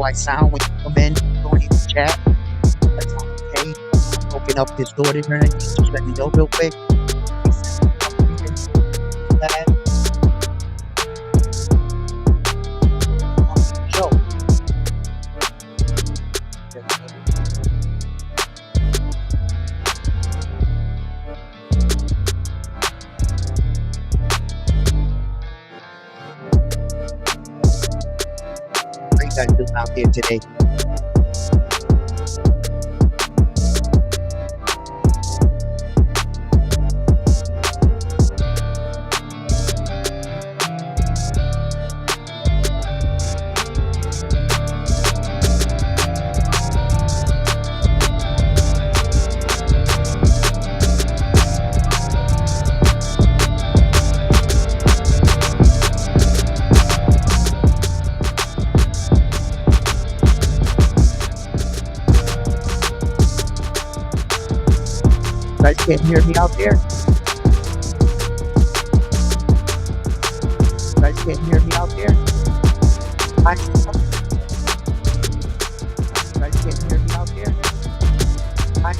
I sound when you come in, join in the chat. That's okay. Open up this door to her. Just let me know real quick. Show. What you guys doing out there today? You guys can't hear me out there? You guys can't hear me out there? You guys can't hear me out there? You guys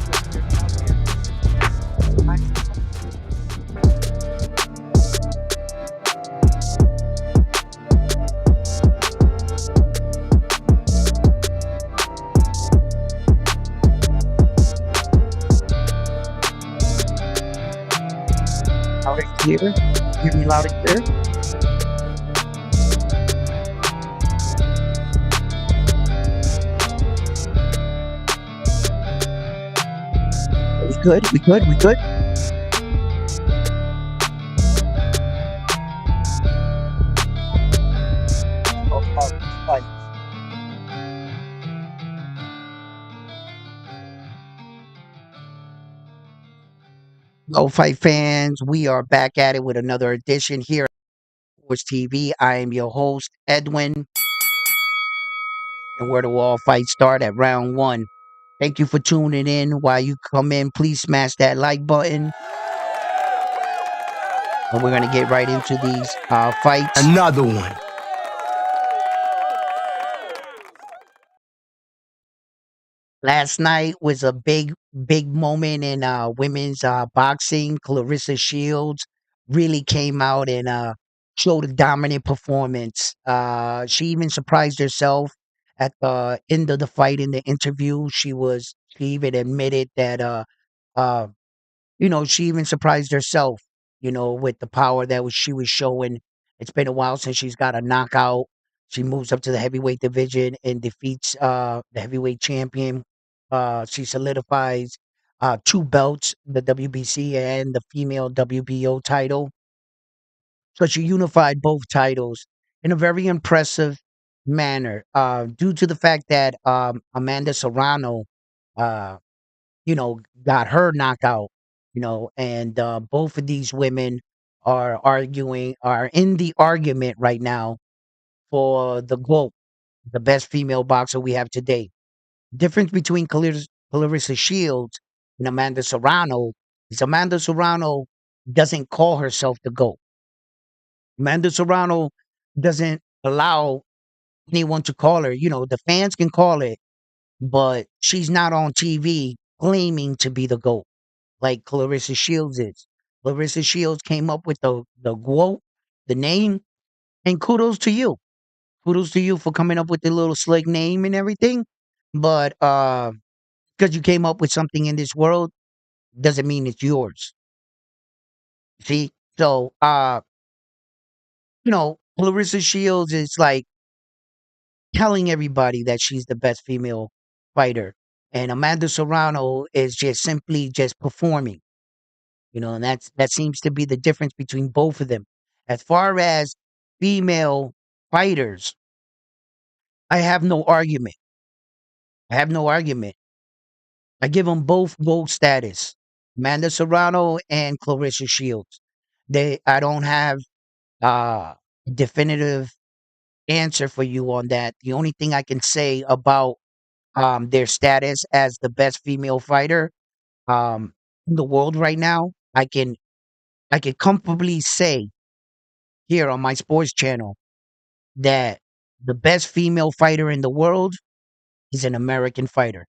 can't hear me out there? Loud and clear? Hear me loud and clear? We good? We good? We good? Fine. Hello, fight fans. We are back at it with another edition here at Sports TV. I am your host, Edwin. And where do all fights start? At round one. Thank you for tuning in. While you come in, please smash that like button. And we're going to get right into these fights. Another one. Last night was a big moment in women's boxing. Clarissa Shields really came out and showed a dominant performance. She even surprised herself at the end of the fight in the interview. She even admitted that she even surprised herself, with the power that she was showing. It's been a while since she's got a knockout. She moves up to the heavyweight division and defeats the heavyweight champion. She solidifies 2 belts, the WBC and the female WBO title. So she unified both titles in a very impressive manner, due to the fact that Amanda Serrano, uh, got her knockout, and both of these women are in the argument right now for the GOAT, the best female boxer we have today. Difference between Clarissa Shields and Amanda Serrano is Amanda Serrano doesn't call herself the GOAT. Amanda Serrano doesn't allow anyone to call her. The fans can call it, but she's not on TV claiming to be the GOAT like Clarissa Shields is. Clarissa Shields came up with the GOAT, the name, and kudos to you. Kudos to you for coming up with the little slick name and everything. But because you came up with something in this world doesn't mean it's yours. See? So Clarissa Shields is like telling everybody that she's the best female fighter. And Amanda Serrano is just simply just performing. And that seems to be the difference between both of them. As far as female fighters, I have no argument. I have no argument. I give them both GOAT status. Amanda Serrano and Clarissa Shields. I don't have uh definitive answer for you on that. The only thing I can say about their status as the best female fighter in the world right now, I can comfortably say here on my sports channel that the best female fighter in the world is an American fighter.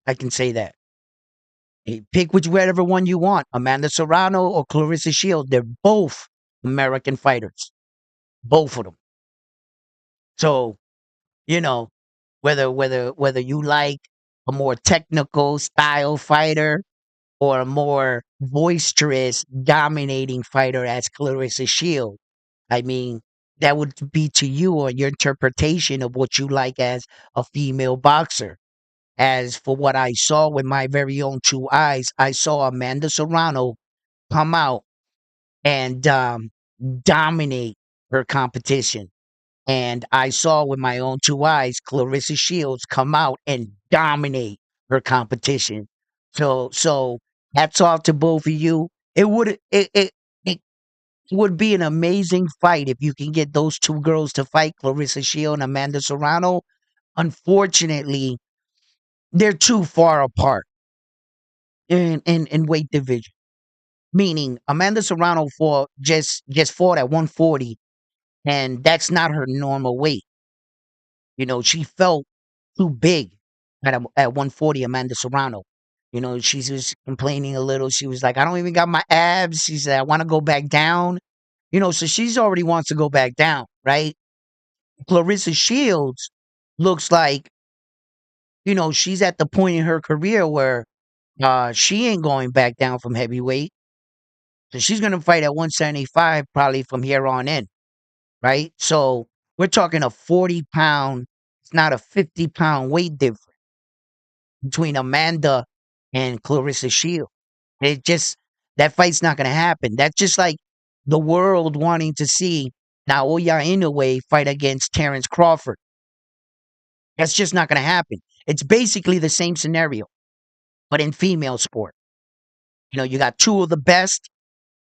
I can say that. Pick whichever one you want, Amanda Serrano or Clarissa Shields. They're both American fighters, both of them. So you know, whether you like a more technical style fighter or a more boisterous, dominating fighter as Clarissa Shield. I mean, that would be to you or your interpretation of what you like as a female boxer. As for what I saw with my very own two eyes, I saw Amanda Serrano come out and dominate her competition. And I saw with my own two eyes Clarissa Shields come out and dominate her competition. So hats off to both of you. It would be an amazing fight if you can get those two girls to fight, Clarissa Shields and Amanda Serrano. Unfortunately, they're too far apart in weight division. Meaning Amanda Serrano just fought at 140, and that's not her normal weight. She felt too big at 140, Amanda Serrano. She was complaining a little. She was like, I don't even got my abs. She said, I want to go back down. So she's already wants to go back down, right? Clarissa Shields looks like, she's at the point in her career where she ain't going back down from heavyweight. So she's going to fight at 175 probably from here on in, right? So we're talking a 40-pound, it's not a 50-pound weight difference between Amanda and Clarissa Shield. It just that fight's not gonna happen. That's just like the world wanting to see Naoya Inoue fight against Terrence Crawford. That's just not gonna happen. It's basically the same scenario, but in female sport. You got two of the best.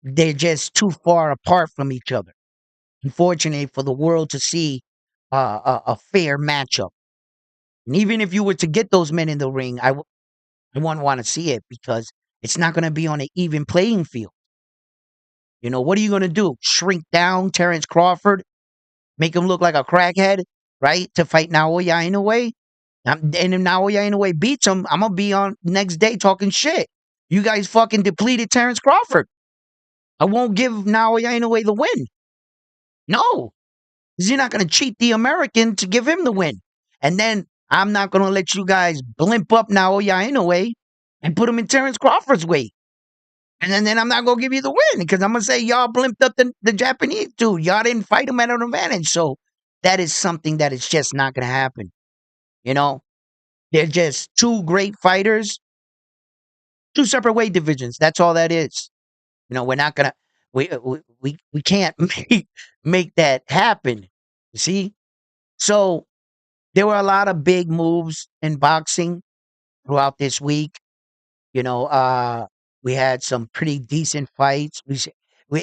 They're just too far apart from each other. Unfortunately, for the world to see a fair matchup, and even if you were to get those men in the ring, I wouldn't want to see it because it's not going to be on an even playing field. What are you going to do? Shrink down Terrence Crawford, make him look like a crackhead, right? To fight Naoya Inoue? And if Naoya Inoue beats him, I'm going to be on next day talking shit. You guys fucking depleted Terrence Crawford. I won't give Naoya Inoue the win. No, because you're not going to cheat the American to give him the win. And then I'm not going to let you guys blimp up Naoya Inoue and put him in Terrence Crawford's weight. And then I'm not going to give you the win because I'm going to say y'all blimped up the Japanese dude. Y'all didn't fight him at an advantage. So that is something that is just not going to happen. They're just two great fighters, two separate weight divisions. That's all that is. We're not going to, we can't make that happen. You see? So there were a lot of big moves in boxing throughout this week. We had some pretty decent fights.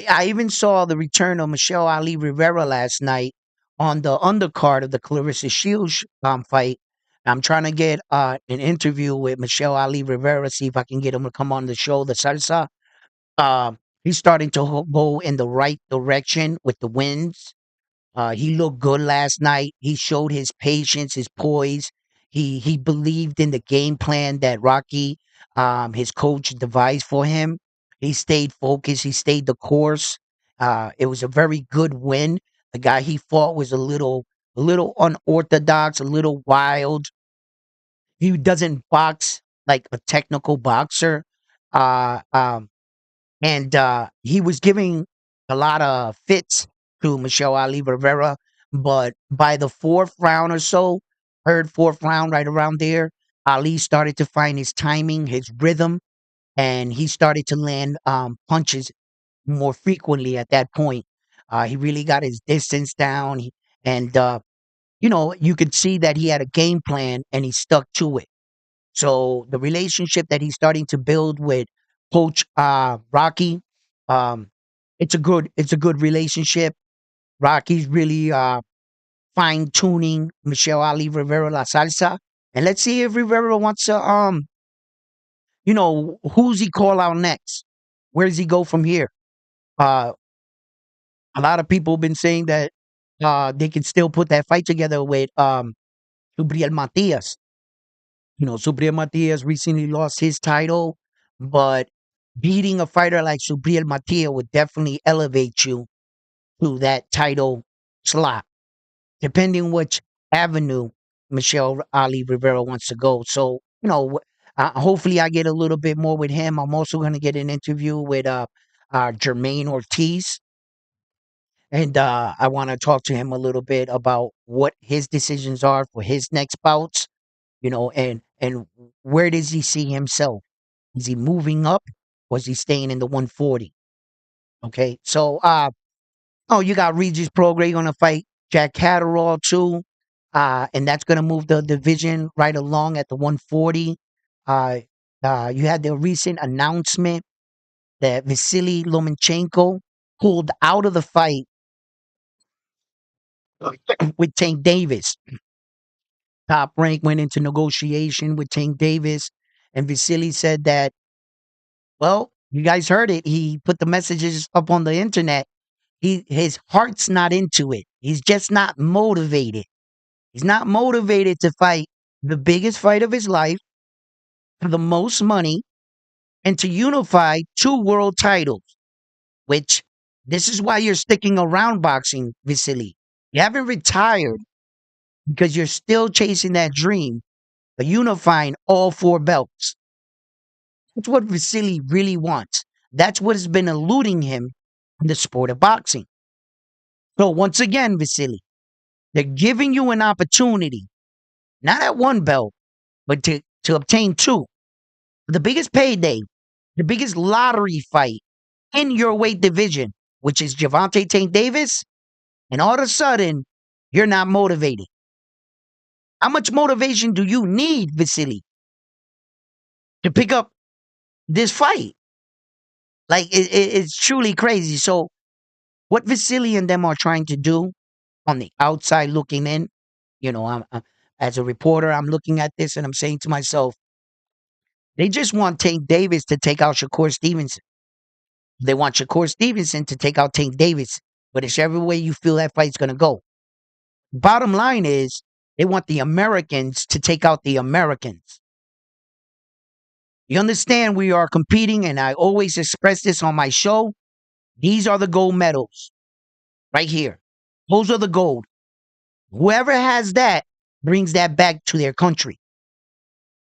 I even saw the return of Michelle Ali Rivera last night on the undercard of the Clarissa Shields fight. I'm trying to get an interview with Michelle Ali Rivera, see if I can get him to come on the show, the Salsa. He's starting to go in the right direction with the wins. He looked good last night. He showed his patience, his poise. He believed in the game plan that Rocky, his coach, devised for him. He stayed focused. He stayed the course. It was a very good win. The guy he fought was a little unorthodox, a little wild. He doesn't box like a technical boxer. Uh, um, and he was giving a lot of fits to Michelle Ali Rivera, but by the fourth round or so, third, fourth round, right around there, Ali started to find his timing, his rhythm, and he started to land punches more frequently at that point. He really got his distance down, and you could see that he had a game plan and he stuck to it. So the relationship that he's starting to build with Coach Rocky, um, it's a good relationship. Rocky's really fine tuning Michelle Ali Rivera La Salsa, and let's see if Rivera wants to who's he call out next? Where does he go from here? Uh, a lot of people have been saying that they can still put that fight together with Subriel Matias. Subriel Matias recently lost his title, but beating a fighter like Subriel Matias would definitely elevate you to that title slot, depending which avenue Michelle Ali Rivera wants to go. So, hopefully I get a little bit more with him. I'm also going to get an interview with Jermaine Ortiz. And I want to talk to him a little bit about what his decisions are for his next bouts, and where does he see himself? Is he moving up or is he staying in the 140? Okay. So oh, you got Regis Prograis gonna fight Jack Catterall too. And that's gonna move the division right along at the 140. Uh you had the recent announcement that Vasily Lomachenko pulled out of the fight with Tank Davis. Top Rank went into negotiation with Tank Davis, and Vasily said that, well, you guys heard it. He put the messages up on the internet. His heart's not into it. He's just not motivated. He's not motivated to fight the biggest fight of his life for the most money and to unify two world titles, which this is why you're sticking around boxing, Vasily. You haven't retired because you're still chasing that dream of unifying all four belts. That's what Vasily really wants. That's what has been eluding him in the sport of boxing. So once again, Vasily, they're giving you an opportunity, not at one belt, but to obtain two. The biggest payday, the biggest lottery fight in your weight division, which is Gervonta Tank Davis, and all of a sudden, you're not motivated. How much motivation do you need, Vasily, to pick up this fight? Like, it's truly crazy. So, what Vasily and them are trying to do on the outside looking in, as a reporter, I'm looking at this and I'm saying to myself, they just want Tank Davis to take out Shakur Stevenson. They want Shakur Stevenson to take out Tank Davis, but it's every way you feel that fight's going to go. Bottom line is, they want the Americans to take out the Americans. You understand we are competing, and I always express this on my show. These are the gold medals right here. Those are the gold. Whoever has that brings that back to their country.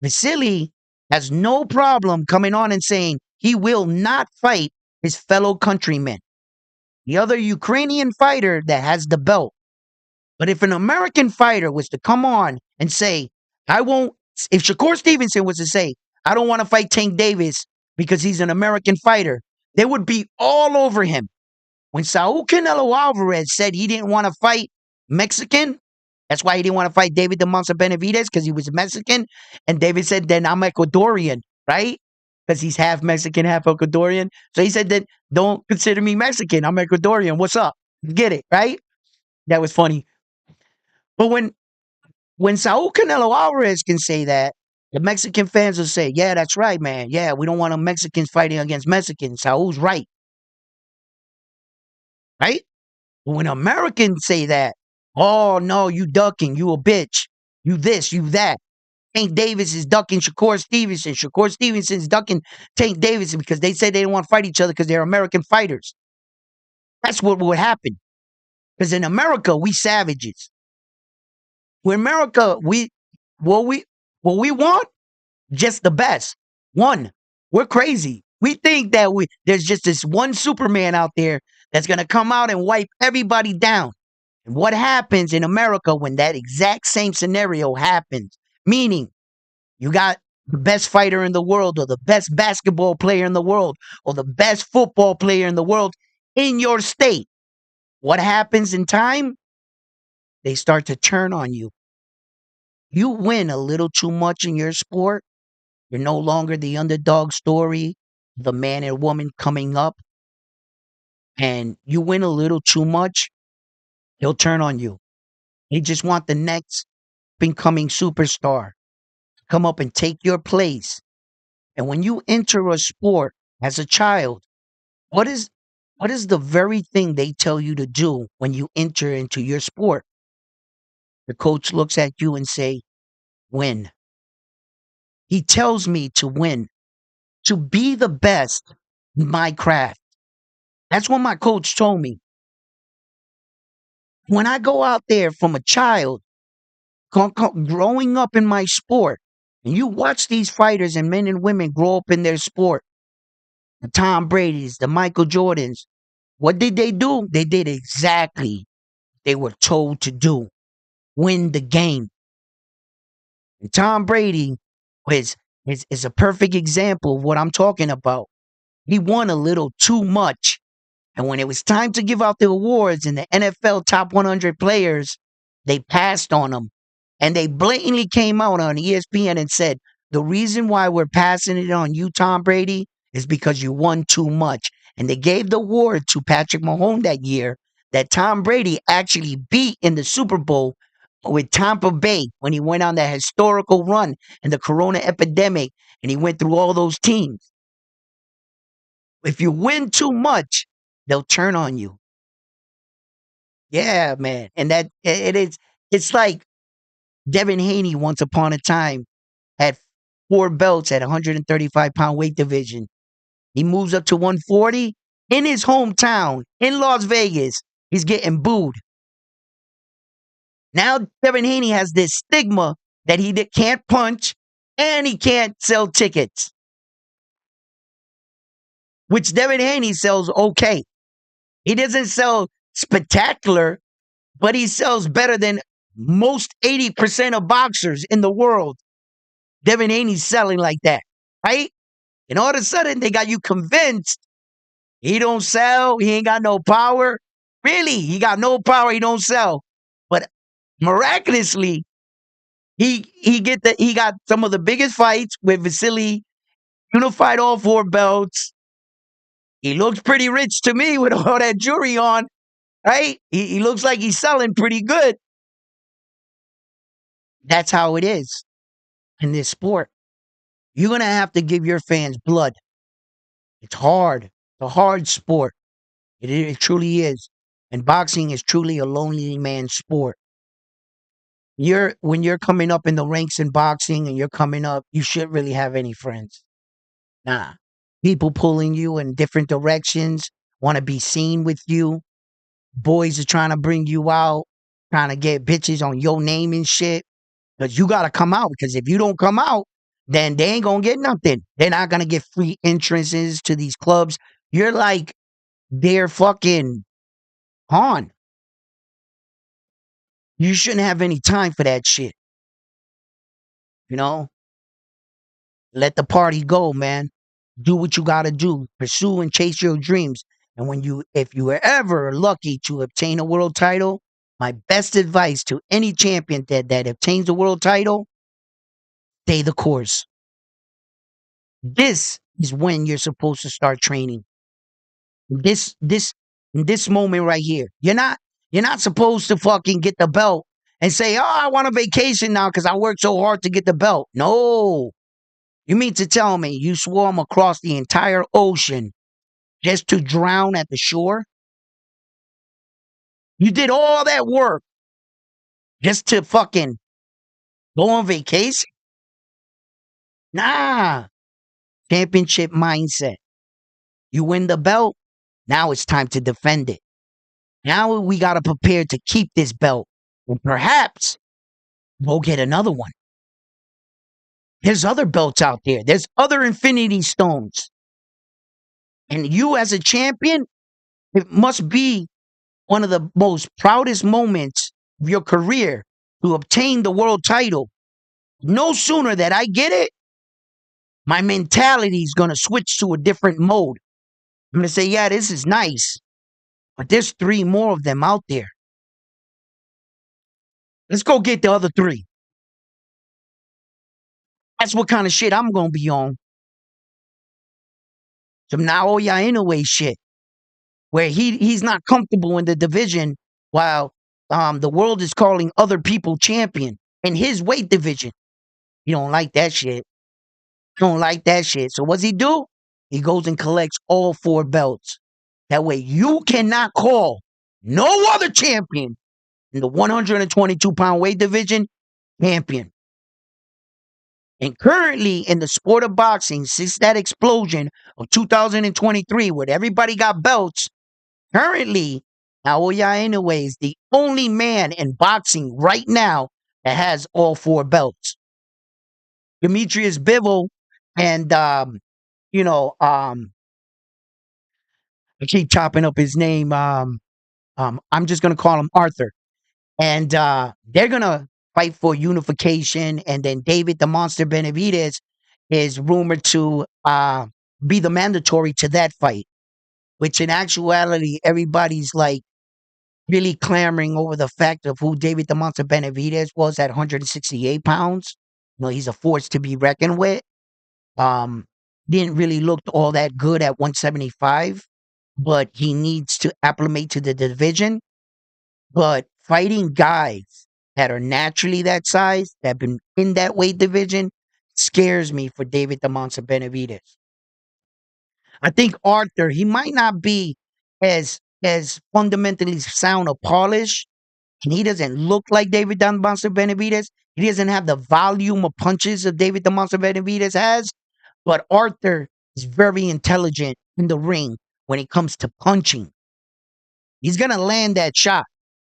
Vasily has no problem coming on and saying he will not fight his fellow countrymen. The other Ukrainian fighter that has the belt. But if an American fighter was to come on and say, I won't, if Shakur Stevenson was to say, I don't want to fight Tank Davis because he's an American fighter, they would be all over him. When Saul Canelo Alvarez said he didn't want to fight Mexican, that's why he didn't want to fight David DeMonsa Benavidez, because he was Mexican. And David said, then I'm Ecuadorian, right? Because he's half Mexican, half Ecuadorian. So he said, then don't consider me Mexican. I'm Ecuadorian. What's up? Get it, right? That was funny. But when Saul Canelo Alvarez can say that, the Mexican fans will say, yeah, that's right, man. Yeah, we don't want Mexicans fighting against Mexicans. Saul's right. Right? But when Americans say that, oh, no, you ducking, you a bitch. You this, you that. Tank Davis is ducking Shakur Stevenson. Shakur Stevenson's ducking Tank Davis because they said they didn't want to fight each other because they're American fighters. That's what would happen. Because in America, we savages. In America, what we want, just the best. One, we're crazy. We think that there's just this one Superman out there that's gonna come out and wipe everybody down. And what happens in America when that exact same scenario happens? Meaning, you got the best fighter in the world, or the best basketball player in the world, or the best football player in the world in your state. What happens in time? They start to turn on you. You win a little too much in your sport. You're no longer the underdog story, the man and woman coming up, and you win a little too much, they'll turn on you. They just want the next incoming superstar to come up and take your place. And when you enter a sport as a child, what is What is the very thing they tell you to do when you enter into your sport? The coach looks at you and say, win. He tells me to win, to be the best in my craft. That's what my coach told me. When I go out there from a child, growing up in my sport, and you watch these fighters and men and women grow up in their sport, the Tom Brady's, the Michael Jordans, what did they do? They did exactly they were told to do. Win the game. And Tom Brady is a perfect example of what I'm talking about. He won a little too much. And when it was time to give out the awards and the NFL top 100 players, they passed on him. And they blatantly came out on ESPN and said, the reason why we're passing it on you, Tom Brady, is because you won too much. And they gave the award to Patrick Mahomes that year that Tom Brady actually beat in the Super Bowl with Tampa Bay when he went on that historical run in the Corona epidemic and he went through all those teams. If you win too much, they'll turn on you. Yeah, man. And it's like Devin Haney once upon a time had 4 belts at 135-pound weight division. He moves up to 140 in his hometown in Las Vegas. He's getting booed. Now Devin Haney has this stigma that he can't punch and he can't sell tickets, which Devin Haney sells okay. He doesn't sell spectacular, but he sells better than most 80% of boxers in the world. Devin Haney's selling like that, right? And all of a sudden, they got you convinced he don't sell, he ain't got no power. Really, he got no power, he don't sell. But miraculously, he got some of the biggest fights with Vasily, unified all 4 belts. He looks pretty rich to me with all that jewelry on, right? He looks like he's selling pretty good. That's how it is in this sport. You're going to have to give your fans blood. It's hard. It's a hard sport. It truly is. And boxing is truly a lonely man's sport. When you're coming up in the ranks in boxing and you're coming up, you shouldn't really have any friends. Nah. People pulling you in different directions, want to be seen with you. Boys are trying to bring you out, trying to get bitches on your name and shit. Because you got to come out. Because if you don't come out, then they ain't going to get nothing. They're not going to get free entrances to these clubs. You're like their fucking pawn. You shouldn't have any time for that shit. You know? Let the party go, man. Do what you got to do. Pursue and chase your dreams. And if you are ever lucky to obtain a world title, my best advice to any champion that obtains a world title, stay the course. This is when you're supposed to start training. This moment right here. You're not supposed to fucking get the belt and say, "Oh, I want a vacation now because I worked so hard to get the belt." No. You mean to tell me you swam across the entire ocean just to drown at the shore? You did all that work just to fucking go on vacation? Nah. Championship mindset. You win the belt, now it's time to defend it. Now we got to prepare to keep this belt. And perhaps we'll get another one. There's other belts out there. There's other infinity stones. And you as a champion, it must be one of the most proudest moments of your career to obtain the world title. No sooner that I get it, my mentality is going to switch to a different mode. I'm going to say, yeah, this is nice, but there's 3 more of them out there. Let's go get the other 3. That's what kind of shit I'm going to be on. Some Naoya Inoue shit, where he's not comfortable in the division while the world is calling other people champion in his weight division. He don't like that shit. Don't like that shit. So what's he do? He goes and collects all 4 belts. That way you cannot call no other champion in the 122-pound weight division champion. And currently in the sport of boxing, since that explosion of 2023, where everybody got belts, currently Naoya Inoue is the only man in boxing right now that has all four belts. Demetrius Bivol and you know, I keep chopping up his name. I'm just gonna call him Arthur. And they're gonna fight for unification. And then David the Monster Benavidez is rumored to be the mandatory to that fight, which in actuality, everybody's like really clamoring over the fact of who David the Monster Benavidez was at 168 pounds. You know, he's a force to be reckoned with. Um, didn't really look all that good at 175, but he needs to acclimate to the division. But fighting guys that are naturally that size, that have been in that weight division, scares me for David the Monster Benavidez. I think Arthur, he might not be as fundamentally sound or polished, and he doesn't look like David the Monster Benavidez. He doesn't have the volume of punches of David the Monster Benavidez has, but Arthur is very intelligent in the ring when it comes to punching. He's gonna land that shot.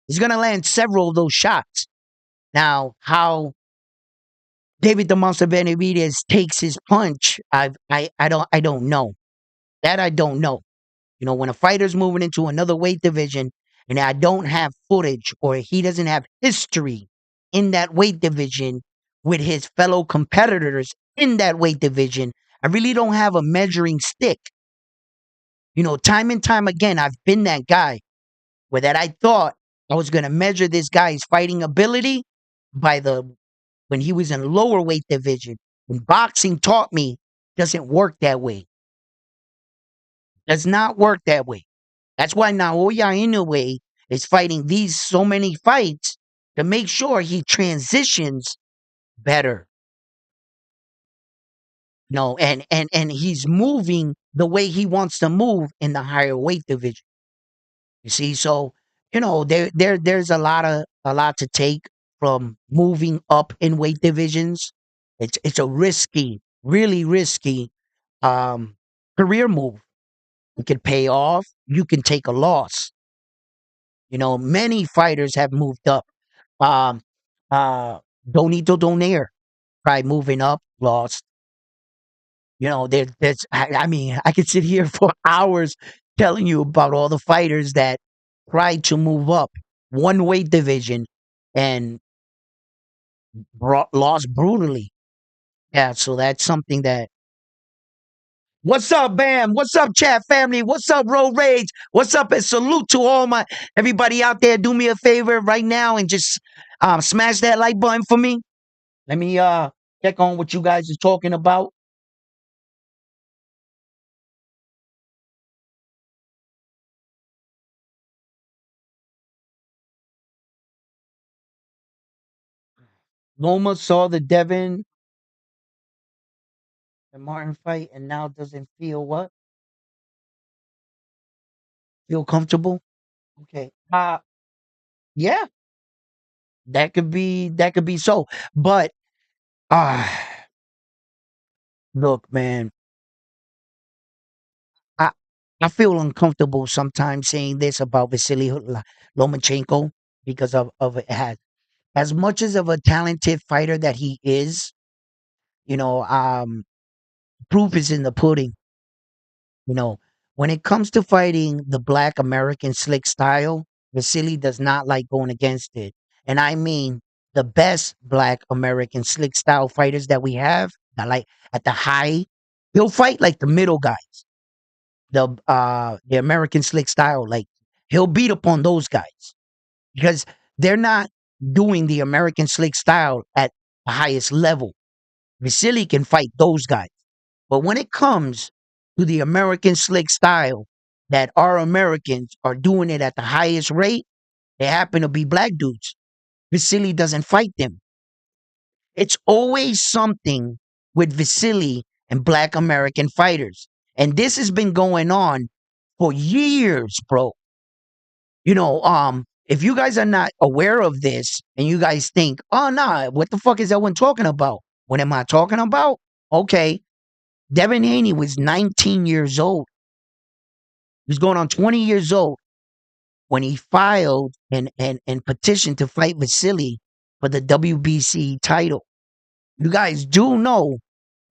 He's gonna land several of those shots. Now, how David the Monster Benavidez takes his punch, I don't know. That I don't know. You know, when a fighter's moving into another weight division and I don't have footage or he doesn't have history in that weight division with his fellow competitors in that weight division, I really don't have a measuring stick. You know, time and time again, I've been that guy where that I thought I was going to measure this guy's fighting ability by the when he was in lower weight division. And boxing taught me doesn't work that way. Does not work that way. That's why Naoya Inoue is fighting these so many fights to make sure he transitions better. No, and he's moving the way he wants to move in the higher weight division. You see, so there's a lot to take from moving up in weight divisions. It's a risky, really risky um career move. It can pay off. You can take a loss. You know, many fighters have moved up. Um, uh, Donito Donaire tried moving up, lost. You know, I mean, I could sit here for hours telling you about all the fighters that tried to move up one weight division and lost brutally. Yeah, so that's something that. What's up, Bam? What's up, chat family? What's up, Road Rage? What's up, and salute to all my everybody out there. Do me a favor right now and just smash that like button for me. Let me check on what you guys are talking about. Loma saw the Devin and Martin fight and now doesn't feel what? Feel comfortable? Okay. Yeah, that could be so. But uh look, man, I I feel uncomfortable sometimes saying this about Vasily Lomachenko because of it has as much as of a talented fighter that he is, you know, proof is in the pudding. You know, when it comes to fighting the black American slick style, Vasily does not like going against it. And I mean the best black American slick style fighters that we have, that like at the high, he'll fight like the middle guys, the American slick style, like he'll beat up on those guys because they're not doing the American slick style at the highest level. Vasily can fight those guys. But when it comes to the American slick style, that our Americans are doing it at the highest rate, they happen to be black dudes. Vasily doesn't fight them. It's always something with Vasily and black American fighters. And this has been going on for years, bro. If you guys are not aware of this and you guys think, oh, nah, what the fuck is that one talking about? What am I talking about? Okay. Devin Haney was 19 years old. He was going on 20 years old when he filed and petitioned to fight Vasily for the WBC title. You guys do know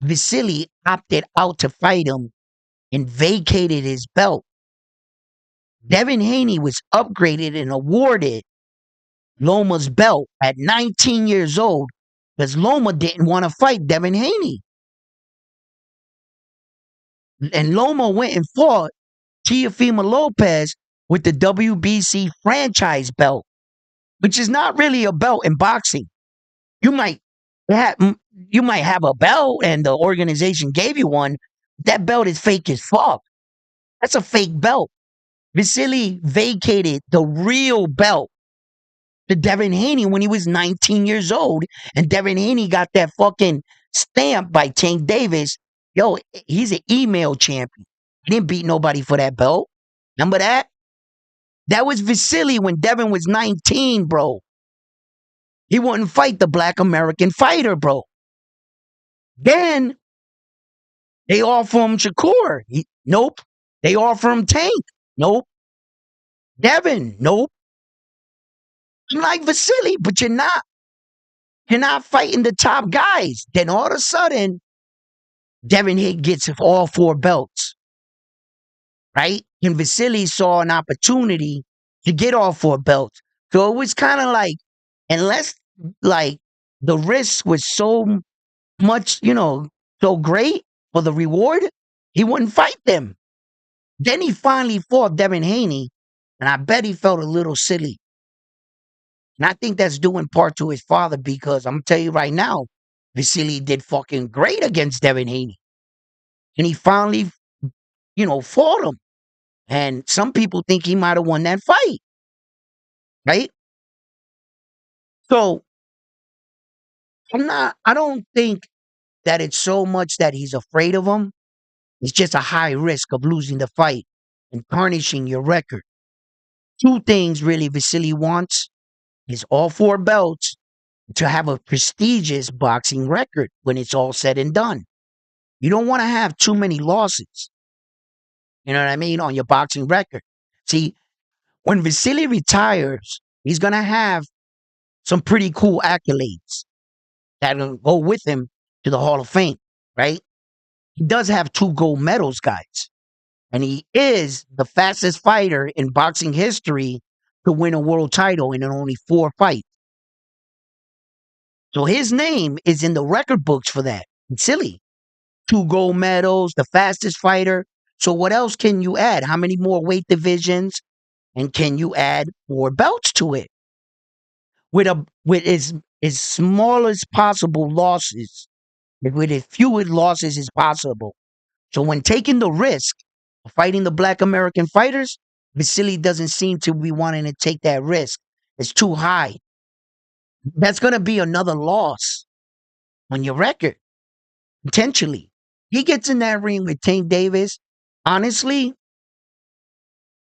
Vasily opted out to fight him and vacated his belt. Devin Haney was upgraded and awarded Loma's belt at 19 years old because Loma didn't want to fight Devin Haney. And Loma went and fought Teofimo Lopez with the WBC franchise belt, which is not really a belt in boxing. You might have a belt and the organization gave you one. That belt is fake as fuck. That's a fake belt. Vasily vacated the real belt to Devin Haney when he was 19 years old, and Devin Haney got that fucking stamp by Tank Davis. Yo, he's an email champion. He didn't beat nobody for that belt. Remember that? That was Vasily when Devin was 19, bro. He wouldn't fight the black American fighter, bro. Then they offer him Shakur. Nope. They offer him Tank. Nope. Devin. Nope. I'm like, Vasily, but you're not. You're not fighting the top guys. Then all of a sudden, Devin Haney gets all 4 belts. Right? And Vasily saw an opportunity to get all 4 belts. So it was kind of like, unless like the risk was so much, so great for the reward, he wouldn't fight them. Then he finally fought Devin Haney, and I bet he felt a little silly. And I think that's due in part to his father because I'm going to tell you right now, Vasily did fucking great against Devin Haney. And he finally, fought him. And some people think he might have won that fight. Right? So I don't think that it's so much that he's afraid of him. It's just a high risk of losing the fight and tarnishing your record. 2 things really Vasily wants is all 4 belts to have a prestigious boxing record when it's all said and done. You don't want to have too many losses. You know what I mean? On your boxing record. See, when Vasily retires, he's going to have some pretty cool accolades that'll go with him to the Hall of Fame, right? He does have 2 gold medals, guys. And he is the fastest fighter in boxing history to win a world title in only 4 fights. So his name is in the record books for that. It's silly. 2 gold medals, the fastest fighter. So what else can you add? How many more weight divisions? And can you add more belts to it? With as small as possible losses, with as few losses as possible. So when taking the risk of fighting the black American fighters, Vasily doesn't seem to be wanting to take that risk. It's too high. That's going to be another loss on your record, potentially. He gets in that ring with Tank Davis. Honestly,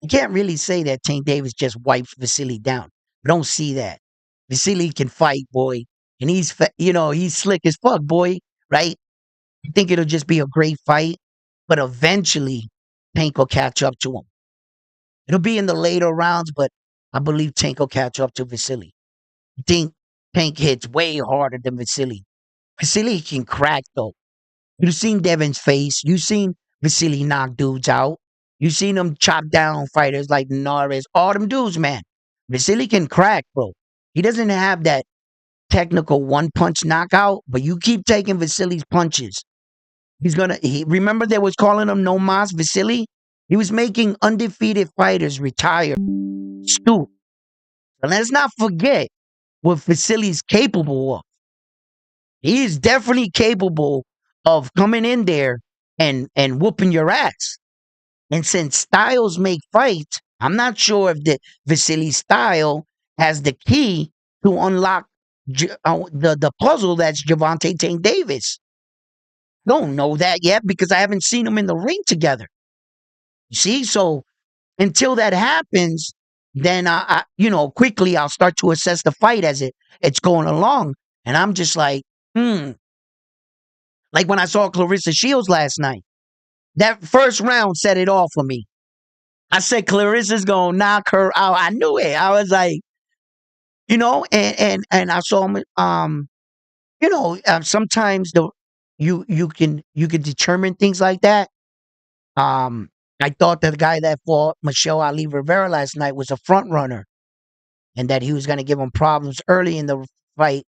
you can't really say that Tank Davis just wipes Vasily down. I don't see that. Vasily can fight, boy. And he's slick as fuck, boy. Right? I think it'll just be a great fight. But eventually, Tank will catch up to him. It'll be in the later rounds, but I believe Tank will catch up to Vasily. I think Tank hits way harder than Vasily. Vasily can crack, though. You've seen Devin's face. You've seen Vasily knock dudes out. You've seen him chop down fighters like Norris. All them dudes, man. Vasily can crack, bro. He doesn't have that technical one-punch knockout, but you keep taking Vasily's punches. Remember they was calling him No Mas Vasily? He was making undefeated fighters retire. Stu. So let's not forget what Vasily's capable of. He is definitely capable of coming in there and whooping your ass. And since styles make fights, I'm not sure if the Vasily style has the key to unlock the puzzle that's Gervonta Tank Davis. Don't know that yet because I haven't seen them in the ring together. You see? So until that happens, then quickly I'll start to assess the fight as it's going along. And I'm just like, like when I saw Clarissa Shields last night, that first round set it all for me. I said Clarissa's gonna knock her out. I knew it. I was like, and I saw him. Sometimes you can determine things like that. Um, I thought that the guy that fought Michelle Ali Rivera last night was a front runner, and that he was going to give him problems early in the fight,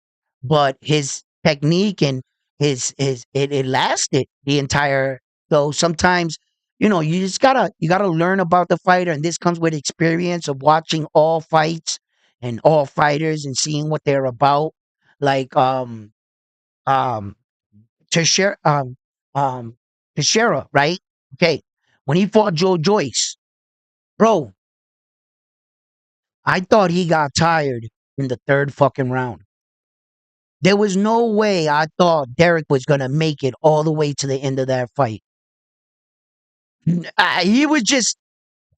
but his technique and it lasted the entire. So sometimes, you just gotta learn about the fighter, and this comes with experience of watching all fights and all fighters and seeing what they're about. Like um Teixeira, um Teixeira, right? Okay, when he fought Joe Joyce, bro, I thought he got tired in the third fucking round. There was no way I thought Derek was gonna make it all the way to the end of that fight. He was just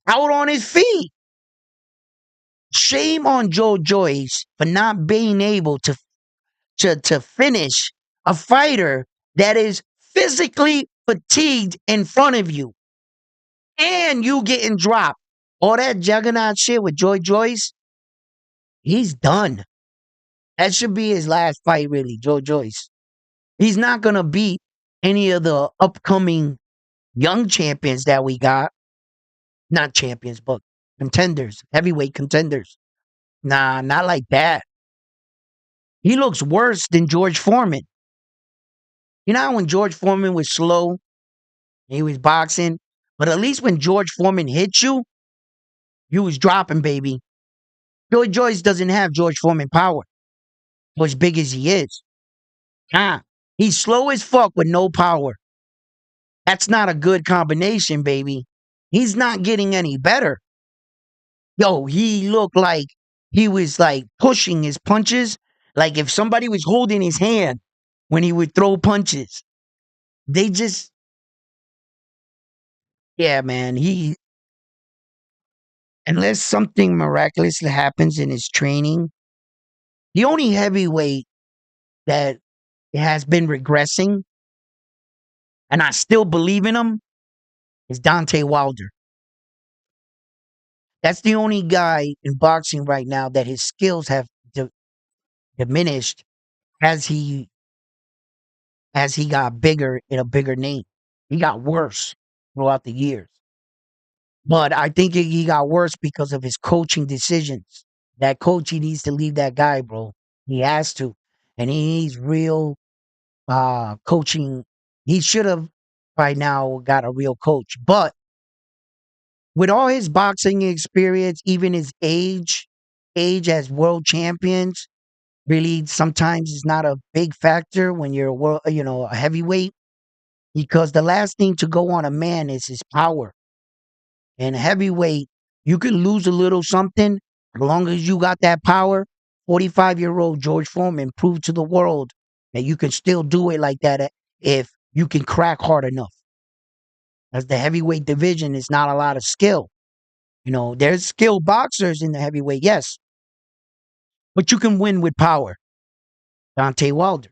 out on his feet. Shame on Joe Joyce for not being able to finish a fighter that is physically fatigued in front of you, and you getting dropped. All that juggernaut shit with Joe Joyce, he's done. That should be his last fight, really, Joe Joyce. He's not gonna beat any of the upcoming young champions that we got. Not champions, but contenders, heavyweight contenders. Nah, not like that. He looks worse than George Foreman. You know how when George Foreman was slow, he was boxing, but at least when George Foreman hit you, you was dropping, baby. Joy Joyce doesn't have George Foreman power, for as big as he is. Nah, he's slow as fuck with no power. That's not a good combination, baby. He's not getting any better. Yo, he looked like he was like pushing his punches, like if somebody was holding his hand when he would throw punches. They just, yeah, man. Unless something miraculous happens in his training, the only heavyweight that has been regressing, and I still believe in him, is Deontay Wilder. That's the only guy in boxing right now that his skills have diminished as he got bigger in a bigger name. He got worse throughout the years. But I think he got worse because of his coaching decisions. That coach, he needs to leave that guy, bro. He has to. And he needs real coaching. He should have by now got a real coach. But with all his boxing experience, even his age as world champions, really sometimes is not a big factor when you're a heavyweight, because the last thing to go on a man is his power. And heavyweight, you can lose a little something as long as you got that power. 45-year-old George Foreman proved to the world that you can still do it like that if you can crack hard enough. As the heavyweight division is not a lot of skill. There's skilled boxers in the heavyweight, yes, but you can win with power. Deontay Wilder.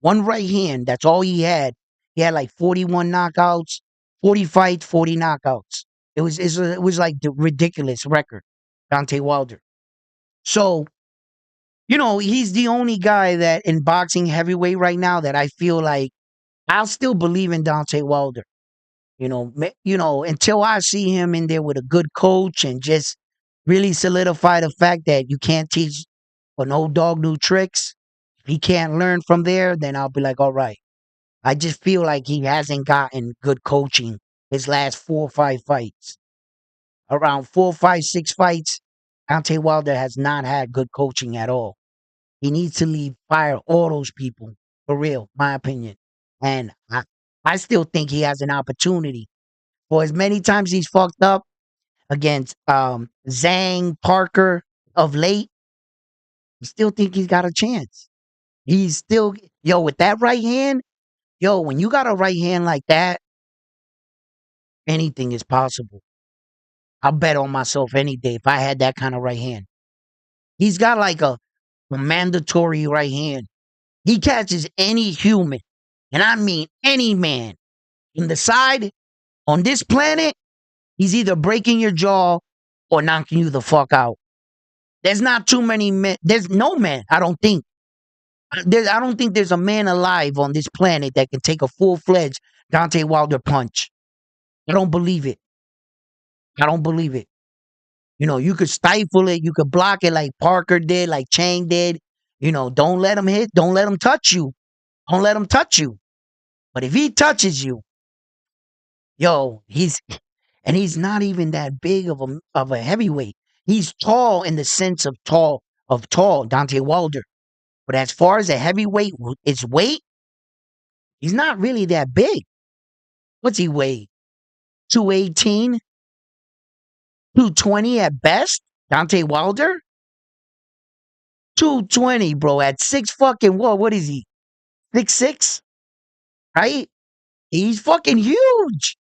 One right hand, that's all he had. He had like 41 knockouts, 40 fights, 40 knockouts. It was like the ridiculous record, Deontay Wilder. So, he's the only guy that in boxing heavyweight right now that I feel like I'll still believe in Deontay Wilder. Until I see him in there with a good coach and just really solidify the fact that you can't teach an old dog new tricks. If he can't learn from there, then I'll be like, all right. I just feel like he hasn't gotten good coaching his last 4 or 5 fights. Around 4, 5, 6 fights, Deontay Wilder has not had good coaching at all. He needs to fire all those people, for real, my opinion. And I still think he has an opportunity. For as many times he's fucked up against Zhang Parker of late, I still think he's got a chance. He's still, with that right hand, when you got a right hand like that, anything is possible. I'll bet on myself any day if I had that kind of right hand. He's got like a mandatory right hand. He catches any human, and I mean any man, in the side on this planet. He's either breaking your jaw or knocking you the fuck out. There's not too many men. There's no man, I don't think. I don't think there's a man alive on this planet that can take a full-fledged Deontay Wilder punch. I don't believe it. I don't believe it. You know, you could stifle it, you could block it like Parker did, like Chang did. You know, don't let him hit, don't let him touch you. Don't let him touch you. But if he touches you, yo, he's not even that big of a heavyweight. He's tall in the sense of tall, Deontay Wilder. But as far as a heavyweight, its weight, he's not really that big. What's he weigh? 218, 220 at best? Deontay Wilder? 220, bro. At six fucking what is he? 6'6"? Right? He's fucking huge.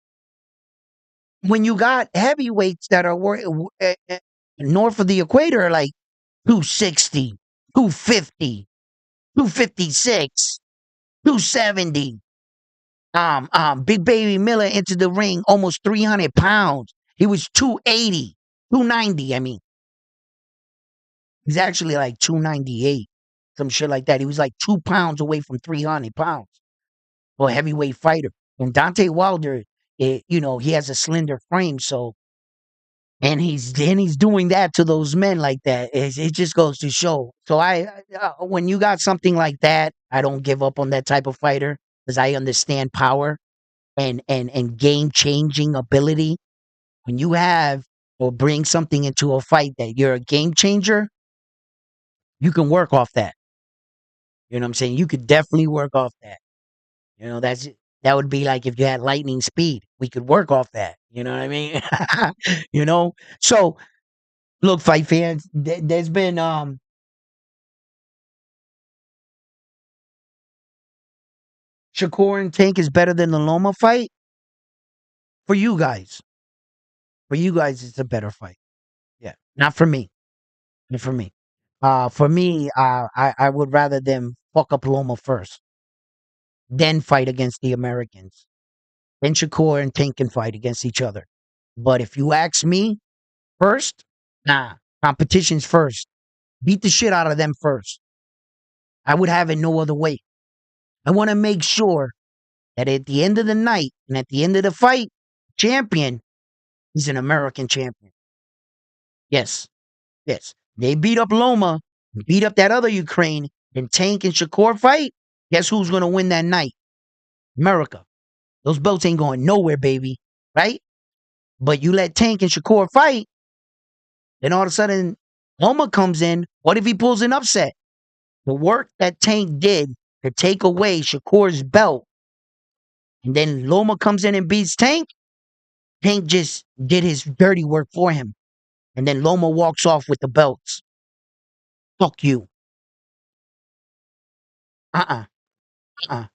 When you got heavyweights that are north of the equator, like 260, 250, 256, 270. Big Baby Miller into the ring almost 300 pounds. He was 280, 290. I mean, he's actually like 298, some shit like that. He was like 2 pounds away from 300 pounds for a heavyweight fighter. And Deontay Wilder, he has a slender frame, so he's doing that to those men like that. It just goes to show. So when you got something like that, I don't give up on that type of fighter because I understand power and game changing ability. When you have or bring something into a fight that you're a game changer, you can work off that. You know what I'm saying? You could definitely work off that. You know, that would be like if you had lightning speed. We could work off that. You know what I mean? So look, fight fans, there's been Shakur and Tank is better than the Loma fight for you guys. For you guys, it's a better fight. Yeah, not for me. Not for me. For me, I would rather them fuck up Loma first, then fight against the Americans. Then Shakur and Tank can fight against each other. But if you ask me first, nah, competition's first. Beat the shit out of them first. I would have it no other way. I want to make sure that at the end of the night and at the end of the fight, champion is an American champion. Yes, yes. They beat up Loma, beat up that other Ukraine, and Tank and Shakur fight. Guess who's going to win that night? America. Those belts ain't going nowhere, baby. Right? But you let Tank and Shakur fight, then all of a sudden, Loma comes in. What if he pulls an upset? The work that Tank did to take away Shakur's belt, and then Loma comes in and beats Tank, Tank just did his dirty work for him. And then Loma walks off with the belts. Fuck you. Uh-uh. Uh-uh.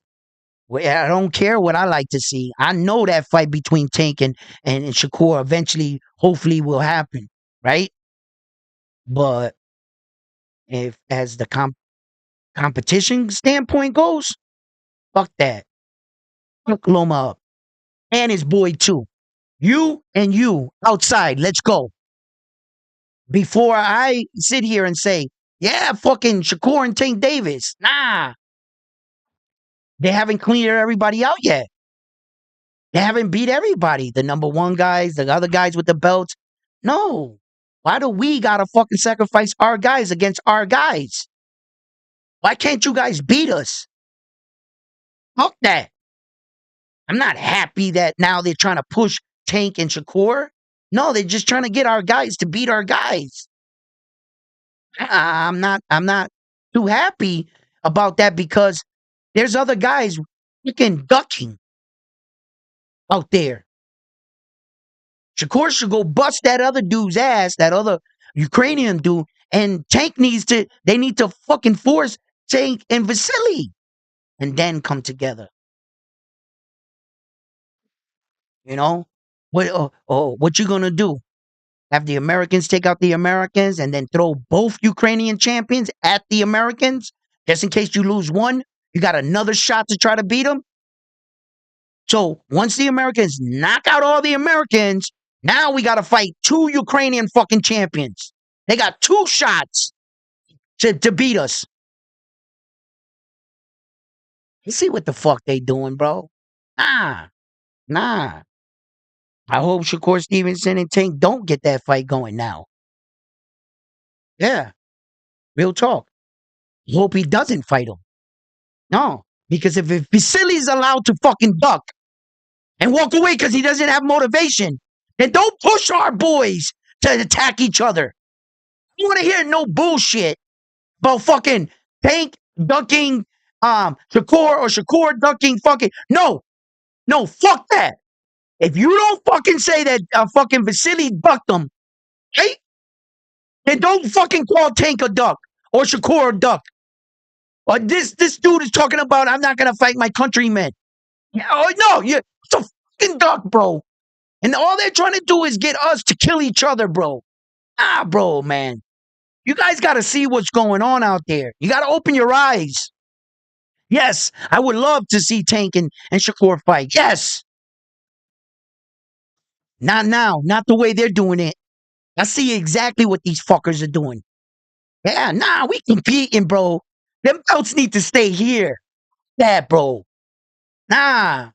Well, I don't care what I like to see. I know that fight between Tank and Shakur eventually, hopefully, will happen. Right? But if as the competition standpoint goes, fuck that. Fuck Loma up. And his boy too. You and you outside. Let's go. Before I sit here and say, yeah, fucking Shakur and Tank Davis. Nah. They haven't cleared everybody out yet. They haven't beat everybody. The number one guys, the other guys with the belts. No. Why do we gotta fucking sacrifice our guys against our guys? Why can't you guys beat us? Fuck that. I'm not happy that now they're trying to push Tank and Shakur. No, they're just trying to get our guys to beat our guys. I'm not too happy about that because there's other guys freaking ducking out there. Shakur should go bust that other dude's ass, that other Ukrainian dude, and they need to fucking force Tank and Vasily and then come together. You know? What you gonna do? Have the Americans take out the Americans and then throw both Ukrainian champions at the Americans just in case you lose one? You got another shot to try to beat them. So once the Americans knock out all the Americans, now we got to fight two Ukrainian fucking champions. They got two shots to beat us. You see what the fuck they doing, bro? Nah, nah. I hope Shakur Stevenson and Tank don't get that fight going now. Yeah, real talk. Hope he doesn't fight him. No, because if Vasili's allowed to fucking duck and walk away because he doesn't have motivation, then don't push our boys to attack each other. I want to hear no bullshit about fucking Tank ducking Shakur or Shakur ducking fucking no, fuck that. If you don't fucking say that fucking Vasily ducked him, right? Then don't fucking call Tank a duck or Shakur a duck. Or this dude is talking about I'm not gonna fight my countrymen. Oh no, it's a fucking duck, bro. And all they're trying to do is get us to kill each other, bro. Ah, bro, man. You guys got to see what's going on out there. You got to open your eyes. Yes, I would love to see Tank and Shakur fight. Yes. Not now. Not the way they're doing it. I see exactly what these fuckers are doing. Yeah, nah, we competing, bro. Them belts need to stay here. Yeah, bro. Nah.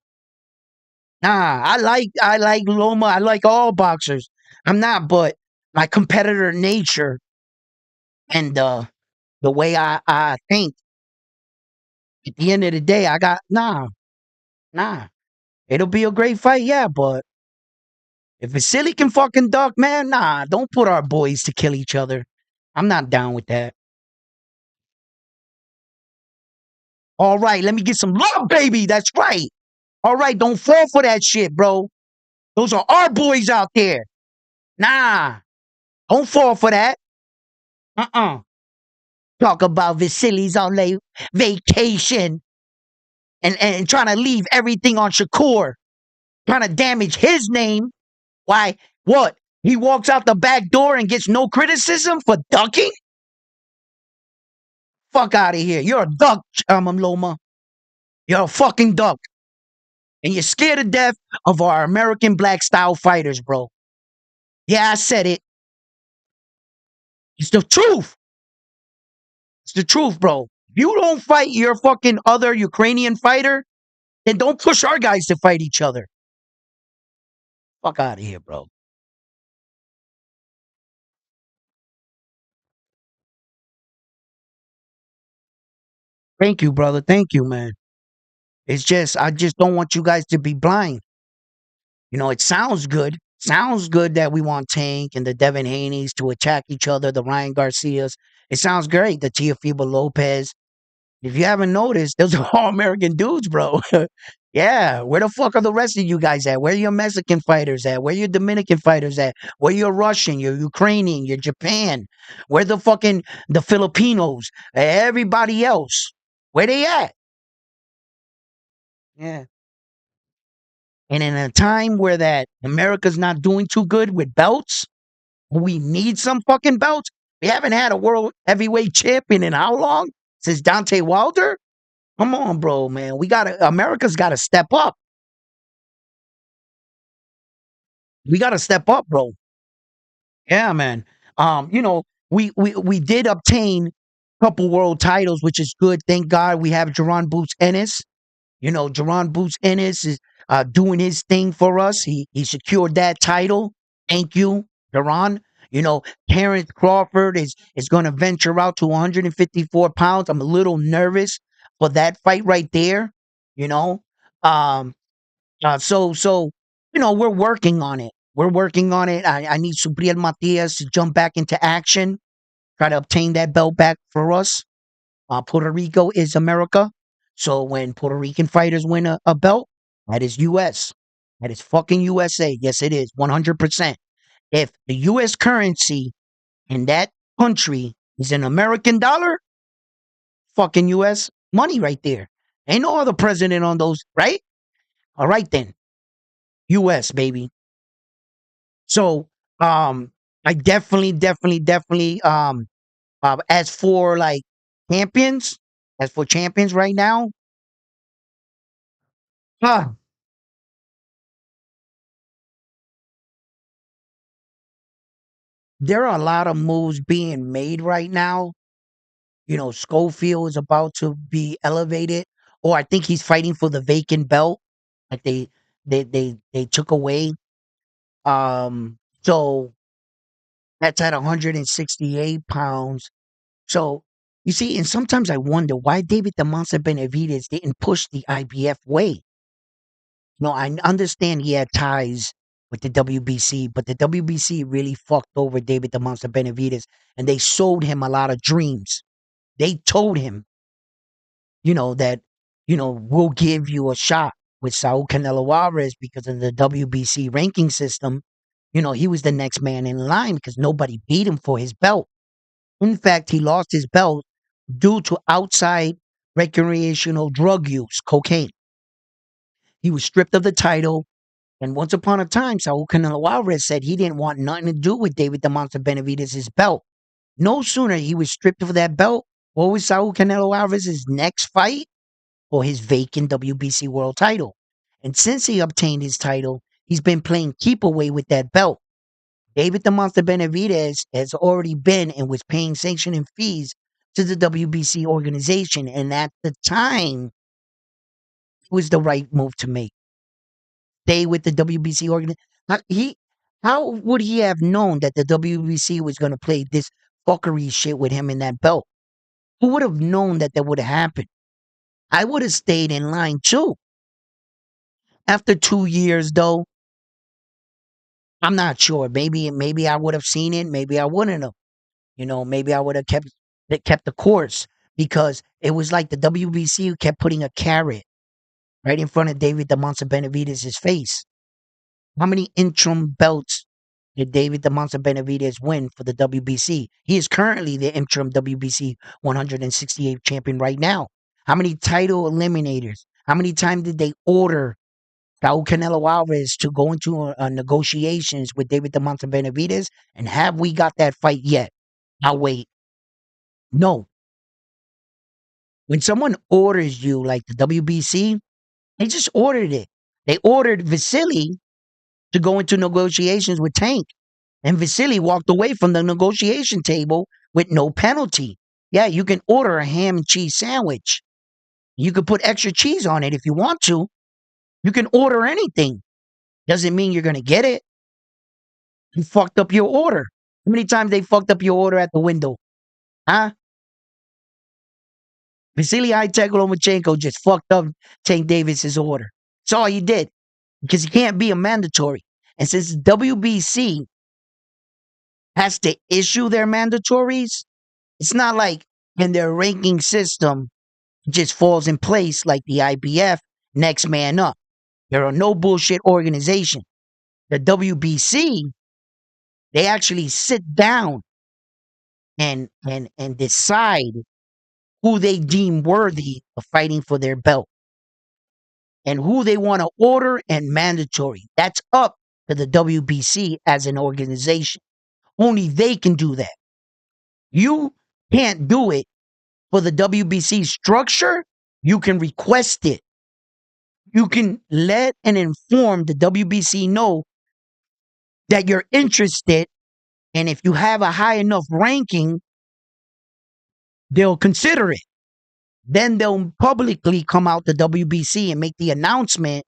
Nah. I like Loma. I like all boxers. I'm not, but my competitor nature and the way I think, at the end of the day, I got nah. It'll be a great fight, yeah, but if Vasily can fucking duck, man, nah, don't put our boys to kill each other. I'm not down with that. All right, let me get some love, baby. That's right. All right, don't fall for that shit, bro. Those are our boys out there. Nah, don't fall for that. Uh-uh. Talk about Vasily's on vacation and trying to leave everything on Shakur, trying to damage his name. Why? What? He walks out the back door and gets no criticism for ducking? Fuck out of here. You're a duck, Loma. You're a fucking duck. And you're scared to death of our American black style fighters, bro. Yeah, I said it. It's the truth. It's the truth, bro. If you don't fight your fucking other Ukrainian fighter, then don't push our guys to fight each other. Fuck out of here, bro. Thank you, brother. Thank you, man. I just don't want you guys to be blind. You know, it sounds good. Sounds good that we want Tank and the Devin Haney's to attack each other, the Ryan Garcias. It sounds great, the Teofimo Lopez. If you haven't noticed, those are all American dudes, bro. Yeah, where the fuck are the rest of you guys at? Where are your Mexican fighters at? Where are your Dominican fighters at? Where are your Russian, your Ukrainian, your Japan? Where the Filipinos? Everybody else. Where they at? Yeah. And in a time where that America's not doing too good with belts, we need some fucking belts. We haven't had a world heavyweight champion in how long? Since Deontay Wilder? Come on, bro, man. America's gotta step up. We gotta step up, bro. Yeah, man. We did obtain a couple world titles, which is good. Thank God we have Jerron Boots Ennis. Jerron Boots Ennis is doing his thing for us. He secured that title. Thank you, Jerron. Terrence Crawford is going to venture out to 154 pounds. I'm a little nervous for that fight right there. You know, um, we're working on it. We're working on it. I need Subriel Matias to jump back into action, try to obtain that belt back for us. Puerto Rico is America. So when Puerto Rican fighters win a belt, that is US. That is fucking USA. Yes, it is. 100%. If the US currency in that country is an American dollar, fucking US money right there. Ain't no other president on those, right? All right then. US, baby. So, I definitely, as for like champions, as for champions right now, huh, there are a lot of moves being made right now. You know, Schofield is about to be elevated, or I think he's fighting for the vacant belt. Like they took away. So that's at 168 pounds. So you see, and sometimes I wonder why David the Monster Benavidez didn't push the IBF way. No, I understand he had ties with the WBC, but the WBC really fucked over David the Monster Benavidez, and they sold him a lot of dreams. They told him, that, we'll give you a shot with Saul Canelo Alvarez because of the WBC ranking system. He was the next man in line because nobody beat him for his belt. In fact, he lost his belt due to outside recreational drug use, cocaine. He was stripped of the title. And once upon a time, Saul Canelo Alvarez said he didn't want nothing to do with David the Monster Benavidez' belt. No sooner he was stripped of that belt, what was Saul Canelo Alvarez's next fight? For his vacant WBC world title. And since he obtained his title, he's been playing keep away with that belt. David the Monster Benavidez has already been and was paying sanctioning fees to the WBC organization. And at the time, it was the right move to make. Stay with the WBC organization. How would he have known that the WBC was going to play this fuckery shit with him in that belt? Who would have known that would have happened? I would have stayed in line too. After 2 years, though, I'm not sure. Maybe I would have seen it. Maybe I wouldn't have. Maybe I would have kept the course because it was like the WBC kept putting a carrot right in front of David the Monster Benavidez' face. How many interim belts did David the Monster Benavidez win for the WBC? He is currently the interim WBC 168th champion right now. How many title eliminators? How many times did they order Saul Canelo Alvarez to go into negotiations with David the Monster Benavidez? And have we got that fight yet? I'll wait. No. When someone orders you, like the WBC, they just ordered it. They ordered Vasily to go into negotiations with Tank. And Vasily walked away from the negotiation table with no penalty. Yeah, you can order a ham and cheese sandwich. You could put extra cheese on it if you want to. You can order anything. Doesn't mean you're going to get it. You fucked up your order. How many times they fucked up your order at the window? Huh? Vasily Lomachenko just fucked up Tank Davis's order. That's all he did. Because he can't be a mandatory. And since WBC has to issue their mandatories, it's not like in their ranking system just falls in place like the IBF, next man up. They're a no bullshit organization. The WBC, they actually sit down and decide who they deem worthy of fighting for their belt and who they want to order and mandatory. That's up to the WBC as an organization. Only they can do that. You can't do it for the WBC structure. You can request it. You can let and inform the WBC know that you're interested. And if you have a high enough ranking, they'll consider it. Then they'll publicly come out to WBC and make the announcement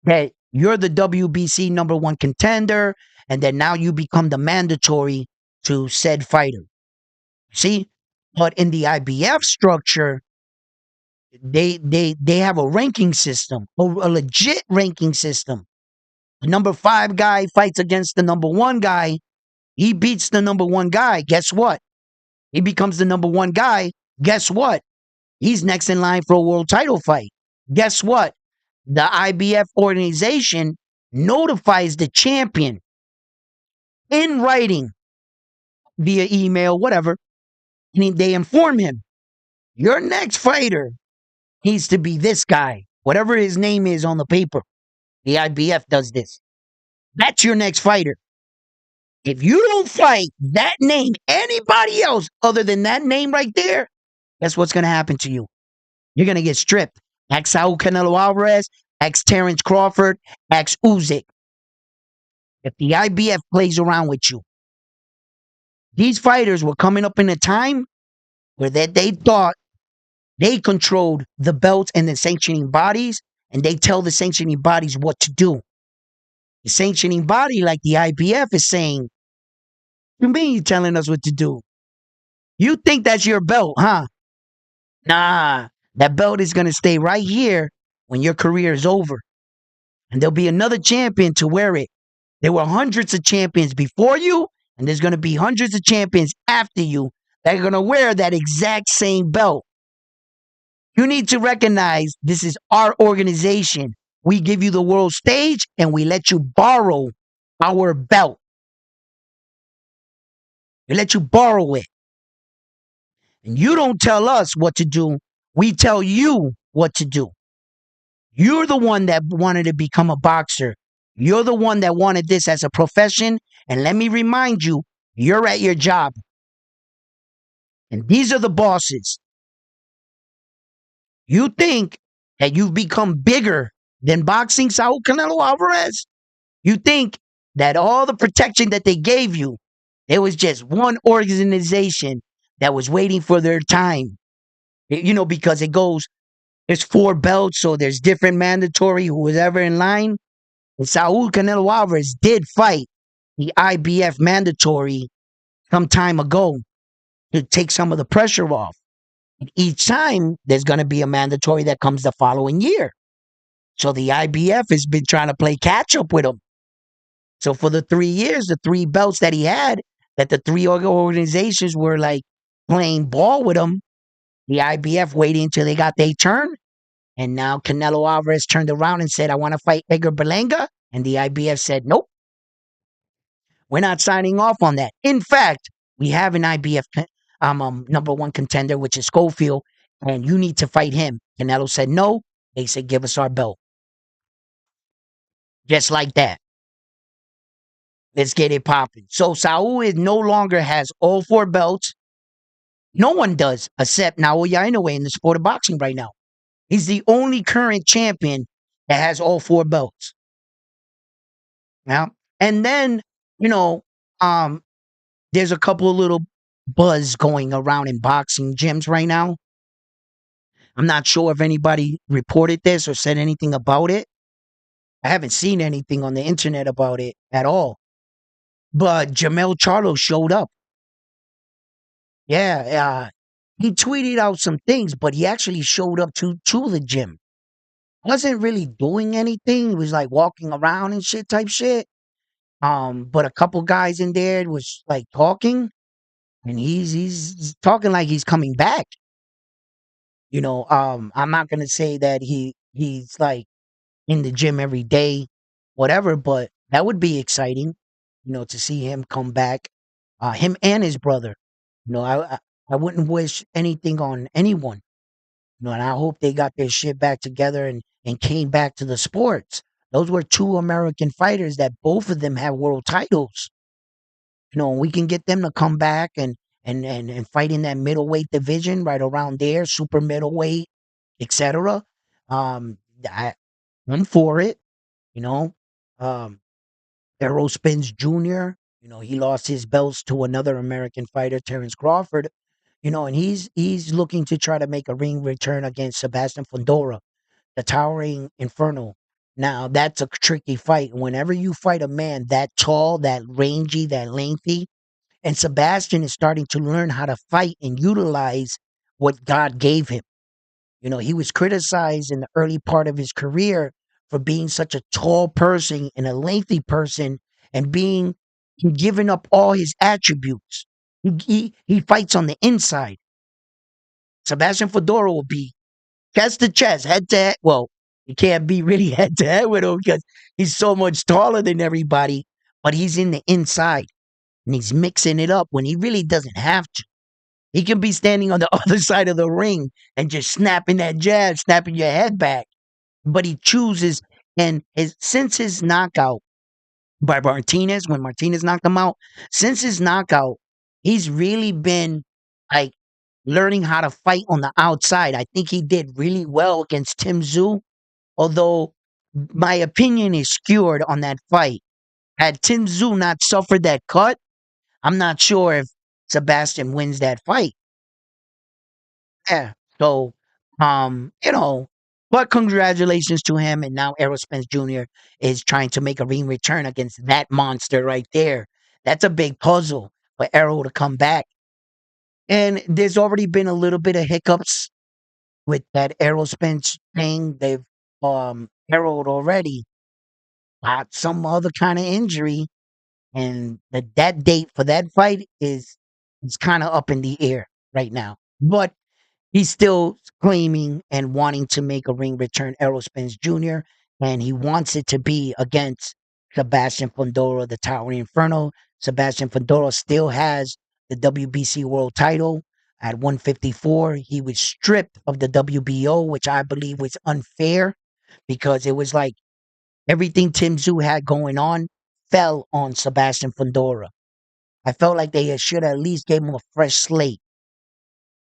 that you're the WBC number one contender, and that now you become the mandatory to said fighter. See? But in the IBF structure, they have a ranking system, a legit ranking system. The number 5 guy fights against the number 1 guy. He beats the number 1 guy. Guess what? He becomes the number 1 guy. Guess what? He's next in line for a world title fight. Guess what? The IBF organization notifies the champion in writing, via email, whatever, and they inform him, your next fighter needs to be this guy, whatever his name is on the paper. The IBF does this. That's your next fighter. If you don't fight that name, anybody else other than that name right there, guess what's going to happen to you? You're going to get stripped. Ex Saul Canelo Alvarez, ex Terrence Crawford, ex Usyk. If the IBF plays around with you, these fighters were coming up in a time where they thought they controlled the belts and the sanctioning bodies, and they tell the sanctioning bodies what to do. The sanctioning body, like the IBF, is saying, "You mean you telling us what to do? You think that's your belt, huh? Nah, that belt is going to stay right here when your career is over. And there'll be another champion to wear it. There were hundreds of champions before you, and there's going to be hundreds of champions after you that are going to wear that exact same belt. You need to recognize this is our organization. We give you the world stage, and we let you borrow our belt. We let you borrow it. And you don't tell us what to do. We tell you what to do. You're the one that wanted to become a boxer. You're the one that wanted this as a profession. And let me remind you, you're at your job. And these are the bosses. You think that you've become bigger than boxing Saul Canelo Alvarez? You think that all the protection that they gave you, there was just one organization that was waiting for their time. Because there's 4 belts, so there's different mandatory, who was ever in line. And Saul Canelo Alvarez did fight the IBF mandatory some time ago to take some of the pressure off. And each time, there's going to be a mandatory that comes the following year. So the IBF has been trying to play catch up with him. So for the 3 years, the 3 belts that he had, that the 3 organizations were like playing ball with him, the IBF waited until they got their turn. And now Canelo Alvarez turned around and said, I want to fight Edgar Berlanga. And the IBF said, nope, we're not signing off on that. In fact, we have an IBF number 1 contender, which is Schofield, and you need to fight him. Canelo said no. They said, give us our belt. Just like that. Let's get it popping. So Saul no longer has all 4 belts. No one does except Naoya Inoue in the sport of boxing right now. He's the only current champion that has all 4 belts. Now, and then, there's a couple of little buzz going around in boxing gyms right now. I'm not sure if anybody reported this or said anything about it. I haven't seen anything on the internet about it at all. But Jamel Charlo showed up. Yeah, he tweeted out some things, but he actually showed up to the gym. Wasn't really doing anything. He was like walking around and shit type shit. But a couple guys in there was like talking, and he's talking like he's coming back. I'm not gonna say that he's like in the gym every day, whatever, but that would be exciting, to see him come back. Him and his brother. I wouldn't wish anything on anyone. And I hope they got their shit back together and came back to the sports. Those were 2 American fighters that both of them have world titles. We can get them to come back and fight in that middleweight division right around there, super middleweight, etc. I'm for it. Errol Spence Jr., he lost his belts to another American fighter, Terrence Crawford, and he's looking to try to make a ring return against Sebastian Fundora, the towering Inferno. Now, that's a tricky fight. Whenever you fight a man that tall, that rangy, that lengthy, and Sebastian is starting to learn how to fight and utilize what God gave him. He was criticized in the early part of his career for being such a tall person and a lengthy person and giving up all his attributes. He fights on the inside. Sebastian Fedora will be chest to chest, head to head. Well, you can't be really head to head with him because he's so much taller than everybody, but he's in the inside and he's mixing it up when he really doesn't have to. He can be standing on the other side of the ring and just snapping that jab, snapping your head back. But he chooses, and since his knockout by Martinez when Martinez knocked him out. Since his knockout, he's really been like learning how to fight on the outside. I think he did really well against Tim Tszyu, although my opinion is skewed on that fight. Had Tim Tszyu not suffered that cut, I'm not sure if Sebastian wins that fight. Yeah. So, you know, but congratulations to him. And now Errol Spence Jr. is trying to make a ring return against that monster right there. That's a big puzzle for Errol to come back. And there's already been a little bit of hiccups with that Errol Spence thing. They've Errol already got some other kind of injury, and that date for that fight is kind of up in the air right now. But he's still claiming and wanting to make a ring return, Errol Spence Jr., and he wants it to be against Sebastian Fundora, the Towering Inferno. Sebastian Fundora still has the WBC World Title at 154. He was stripped of the WBO, which I believe was unfair because it was like everything Tim Tszyu had going on fell on Sebastian Fundora. I felt like they should at least gave him a fresh slate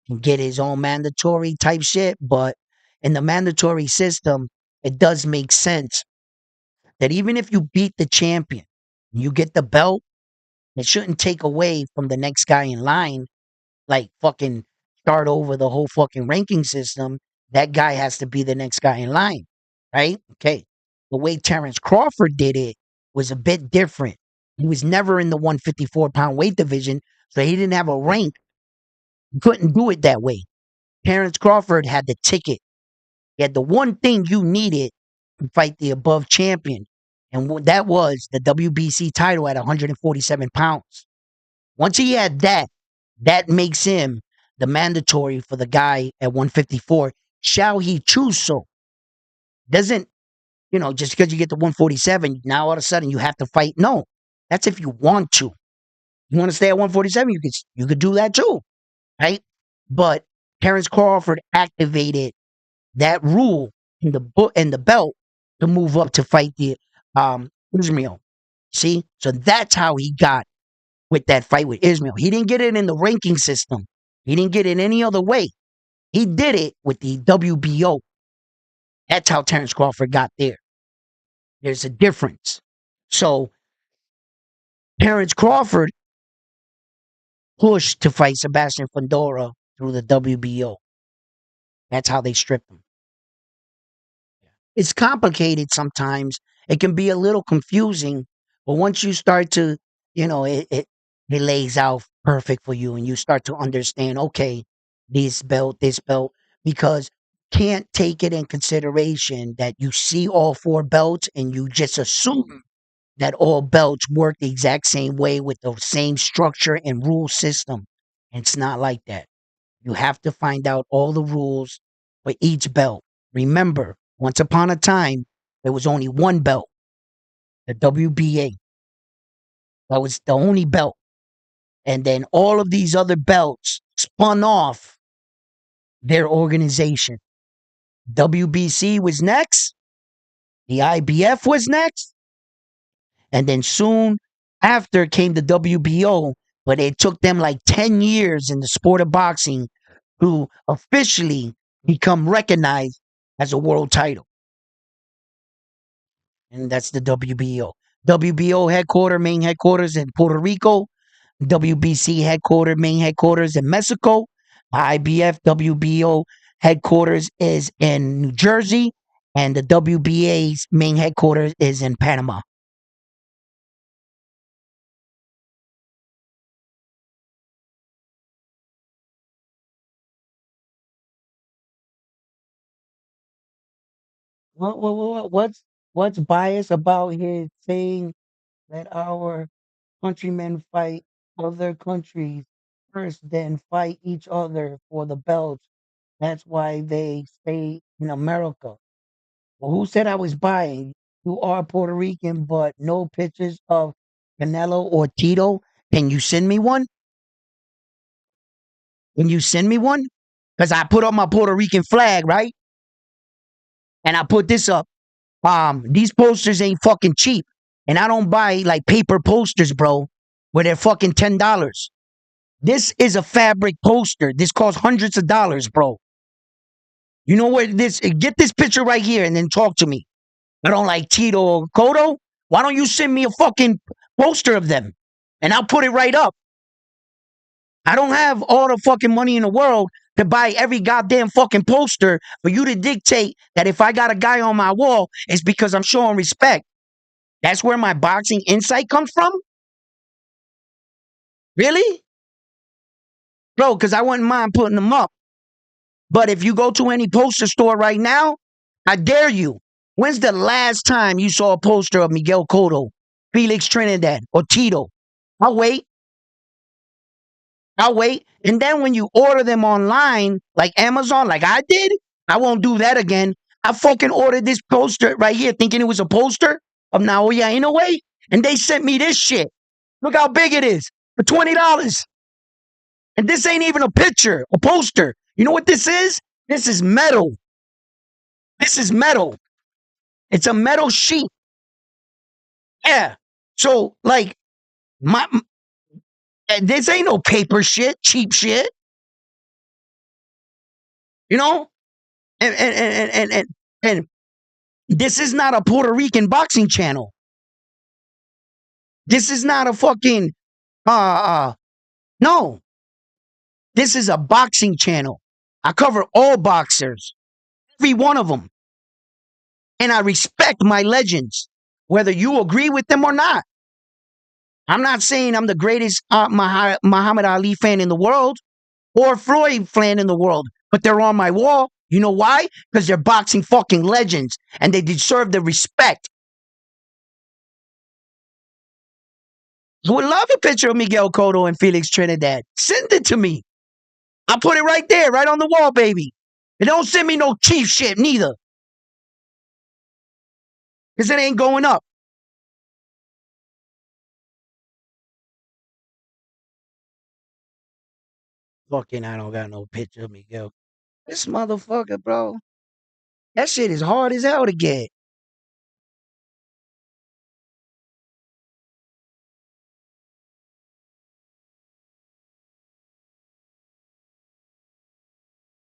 and get his own mandatory type shit. But in the mandatory system, it does make sense that even if you beat the champion, you get the belt, it shouldn't take away from the next guy in line, like fucking start over the whole fucking ranking system. That guy has to be the next guy in line, right? Okay. The way Terrence Crawford did it was a bit different. He was never in the 154-pound weight division, so he didn't have a rank. He couldn't do it that way. Terrence Crawford had the ticket. He had the one thing you needed to fight the above champion, and that was the WBC title at 147 pounds. Once he had that, that makes him the mandatory for the guy at 154. Shall he choose so? Doesn't, just because you get to 147, now all of a sudden you have to fight. No, that's if you want to. You want to stay at 147, you could do that too, right? But Terrence Crawford activated that rule in the book and the belt to move up to fight the Israel. See, so that's how he got with that fight with Israel. He didn't get it in the ranking system. He didn't get it any other way. He did it with the WBO. That's how Terrence Crawford got there. There's a difference. So Terrence Crawford pushed to fight Sebastian Fundora through the WBO. That's how they stripped him. It's complicated sometimes. It can be a little confusing, but once you start to, it lays out perfect for you and you start to understand, okay, this belt, because can't take it in consideration that you see all four belts and you just assume that all belts work the exact same way with the same structure and rule system. It's not like that. You have to find out all the rules for each belt. Remember, once upon a time, there was only one belt, the WBA. That was the only belt. And then all of these other belts spun off their organization. WBC was next. The IBF was next. And then soon after came the WBO, but it took them like 10 years in the sport of boxing to officially become recognized as a world title. And that's the WBO. WBO main headquarters in Puerto Rico. WBC main headquarters in Mexico. IBF WBO headquarters is in New Jersey. And the WBA's main headquarters is in Panama. What's biased about his saying that our countrymen fight other countries first, then fight each other for the belts? That's why they stay in America. Well, who said I was buying? You are Puerto Rican, but no pictures of Canelo or Tito. Can you send me one? Can you send me one? Because I put up my Puerto Rican flag, right? And I put this up. These posters ain't fucking cheap. And I don't buy like paper posters, bro, where they're fucking $10. This is a fabric poster. This costs hundreds of dollars, bro. You know what this get this picture right here and then talk to me. I don't like Tito or Kodo. Why don't you send me a fucking poster of them? And I'll put it right up. I don't have all the fucking money in the world to buy every goddamn fucking poster for you to dictate that if I got a guy on my wall, it's because I'm showing respect. That's where my boxing insight comes from? Really? Bro, because I wouldn't mind putting them up. But if you go to any poster store right now, I dare you. When's the last time you saw a poster of Miguel Cotto, Felix Trinidad, or Tito? I'll wait. I'll wait. And then when you order them online, like Amazon, like I did, I won't do that again. I fucking ordered this poster right here thinking it was a poster of Naoya Inoue, and they sent me this shit. Look how big it is for $20. And this ain't even a picture, a poster. You know what this is? This is metal. This is metal. It's a metal sheet. Yeah. So, like, my this ain't no paper shit, cheap shit. You know? And this is not a Puerto Rican boxing channel. This is not a fucking no. This is a boxing channel. I cover all boxers, every one of them. And I respect my legends, whether you agree with them or not. I'm not saying I'm the greatest Muhammad Ali fan in the world or Floyd fan in the world, but they're on my wall. You know why? Because they're boxing fucking legends and they deserve the respect. I would love a picture of Miguel Cotto and Felix Trinidad. Send it to me. I'll put it right there, right on the wall, baby. And don't send me no cheap shit neither. Because it ain't going up. Fucking, I don't got no picture of Miguel. This motherfucker, bro. That shit is hard as hell to get.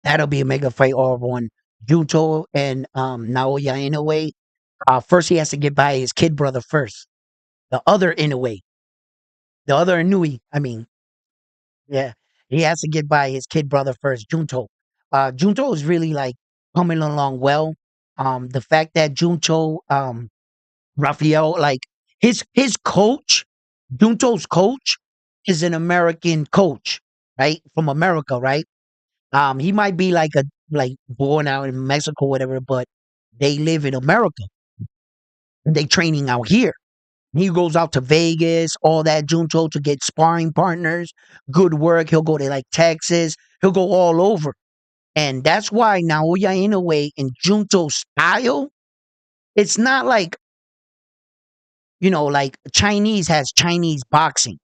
That'll be a mega fight all on Junto and Naoya Inoue. First, he has to get by his kid brother first. The other Inoue. The other Inoue, I mean. Yeah. He has to get by his kid brother first, Junto. Junto is really like coming along well. The fact that Junto, Rafael, like his coach, Junto's coach, is an American coach, right? From America, right? He might be like born out in Mexico, whatever, but they live in America and they training out here. He goes out to Vegas, all that Junto to get sparring partners, good work. He'll go to like Texas. He'll go all over. And that's why Naoya Inoue in Junto style, it's not like, like Chinese has Chinese boxing.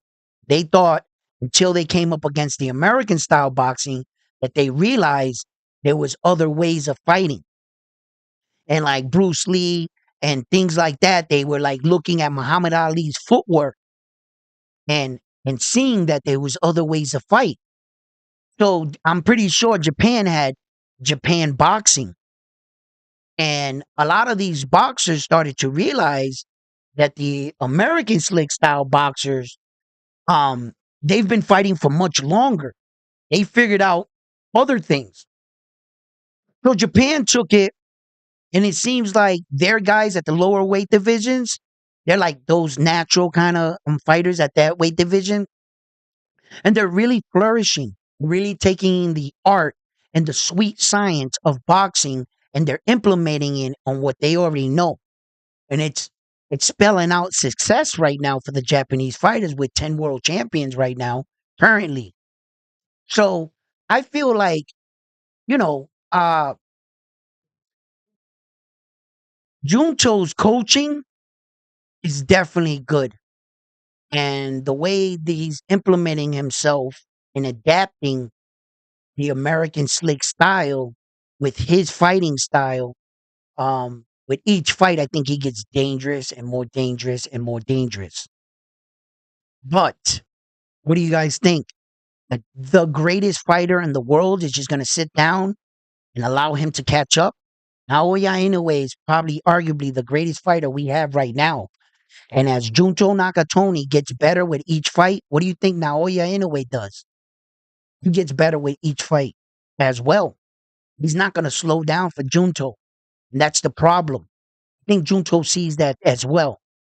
They thought until they came up against the American style boxing that they realized there was other ways of fighting. And like Bruce Lee and things like that, they were like looking at Muhammad Ali's footwork and seeing that there was other ways to fight. So I'm pretty sure Japan had Japan boxing. And a lot of these boxers started to realize that the American slick style boxers, they've been fighting for much longer. They figured out other things. So Japan took it, and it seems like their guys at the lower weight divisions, they're like those natural kind of fighters at that weight division. And they're really flourishing, really taking the art and the sweet science of boxing and they're implementing it on what they already know. And it's spelling out success right now for the Japanese fighters with 10 world champions right now, currently. So I feel like, you know, uh, Junto's coaching is definitely good. And the way that he's implementing himself and adapting the American slick style with his fighting style, With each fight, I think he gets dangerous and more dangerous and more dangerous. But what do you guys think? That the greatest fighter in the world is just going to sit down and allow him to catch up? Naoya Inoue is probably arguably the greatest fighter we have right now. And as Junto Nakatoni gets better with each fight, what do you think Naoya Inoue does? He gets better with each fight as well. He's not going to slow down for Junto. And that's the problem. I think Junto sees that as well.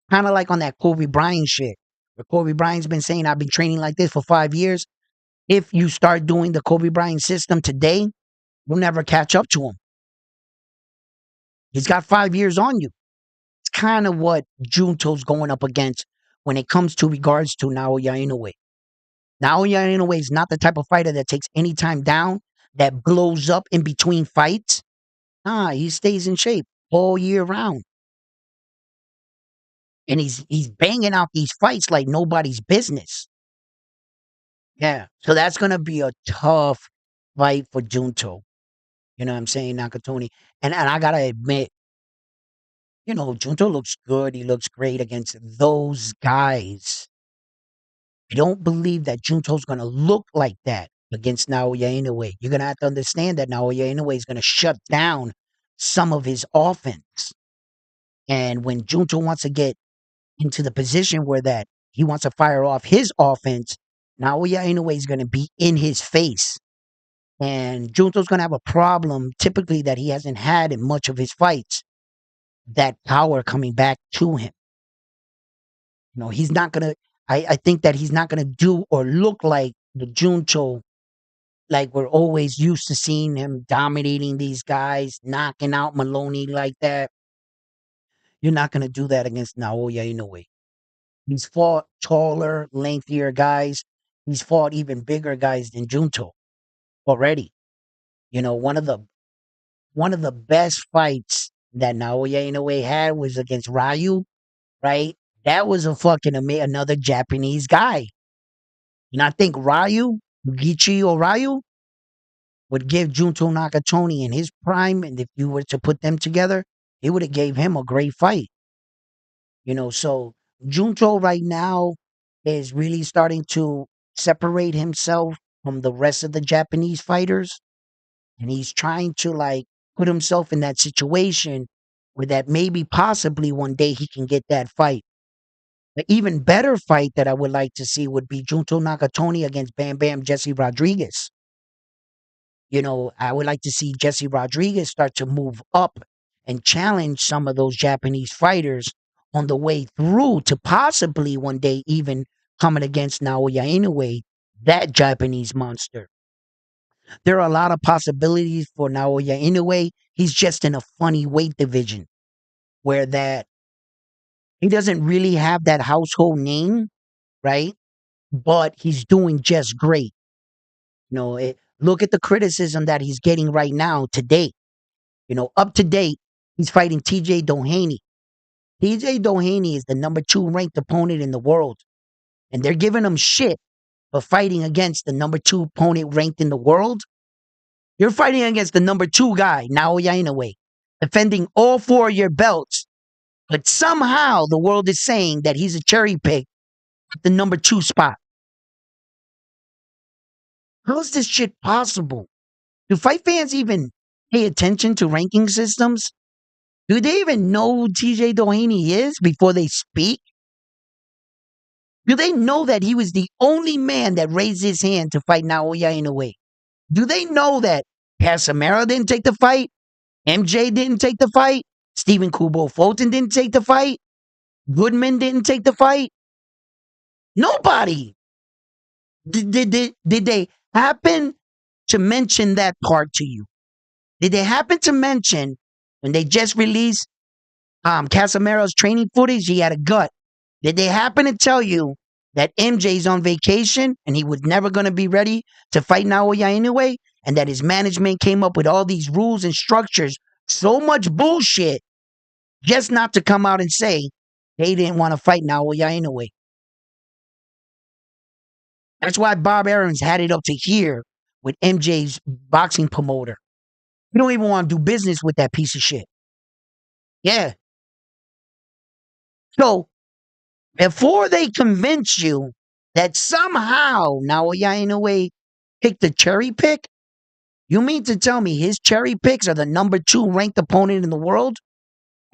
Kind of like on that Kobe Bryant shit. Where Kobe Bryant's been saying, I've been training like this for 5 years. If you start doing the Kobe Bryant system today, you'll never catch up to him. He's got 5 years on you. It's kind of what Junto's going up against when it comes to regards to Naoya Inoue. Naoya Inoue is not the type of fighter that takes any time down, that blows up in between fights. He stays in shape all year round. And he's banging out these fights like nobody's business. Yeah. So that's gonna be a tough fight for Junto. You know what I'm saying, Nakatoni? And I gotta admit, Junto looks good. He looks great against those guys. I don't believe that Junto's gonna look like that against Naoya Inoue. You're gonna have to understand that Naoya Inoue is gonna shut down some of his offense. And when Junto wants to get into the position where that he wants to fire off his offense, Naoya Inoue is gonna be in his face. And Junto's gonna have a problem typically that he hasn't had in much of his fights. That power coming back to him. He's not gonna. I think that he's not gonna do or look like the Junto like we're always used to seeing him dominating these guys, knocking out Maloney like that. You're not gonna do that against Naoya Inoue. He's fought taller, lengthier guys. He's fought even bigger guys than Junto already. One of the best fights that Naoya Inoue had was against Ryu, right? That was a fucking another Japanese guy. And I think Gichi or Ryu, would give Junto Nakatoni in his prime, and if you were to put them together, it would have gave him a great fight. So Junto right now is really starting to separate himself from the rest of the Japanese fighters. And he's trying to like put himself in that situation where that maybe possibly one day he can get that fight. The even better fight that I would like to see would be Junto Nakatoni against Bam Bam Jesse Rodriguez. I would like to see Jesse Rodriguez start to move up and challenge some of those Japanese fighters on the way through to possibly one day even coming against Naoya Inoue, that Japanese monster. There are a lot of possibilities for Naoya Inoue. He's just in a funny weight division where that he doesn't really have that household name, right? But he's doing just great. Look at the criticism that he's getting right now to date. Up to date, he's fighting TJ Doheny. TJ Doheny is the number 2 ranked opponent in the world. And they're giving him shit for fighting against the number 2 opponent ranked in the world. You're fighting against the number 2 guy, Naoya Inoue, defending all 4 of your belts. But somehow the world is saying that he's a cherry pick at the number 2 spot. How is this shit possible? Do fight fans even pay attention to ranking systems? Do they even know who TJ Doheny is before they speak? Do they know that he was the only man that raised his hand to fight Naoya Inoue? Do they know that Casemiro didn't take the fight? MJ didn't take the fight? Stephen Kubo Fulton didn't take the fight? Goodman didn't take the fight? Nobody. Did they happen to mention that part to you? Did they happen to mention when they just released Casemiro's training footage, he had a gut? Did they happen to tell you that MJ's on vacation and he was never going to be ready to fight Naoya Inoue? And that his management came up with all these rules and structures, so much bullshit, just not to come out and say they didn't want to fight Naoya Inoue. That's why Bob Aarons had it up to here with MJ's boxing promoter. We don't even want to do business with that piece of shit. Yeah. So before they convince you that somehow Naoya Inoue picked the cherry pick, you mean to tell me his cherry picks are the number 2 ranked opponent in the world?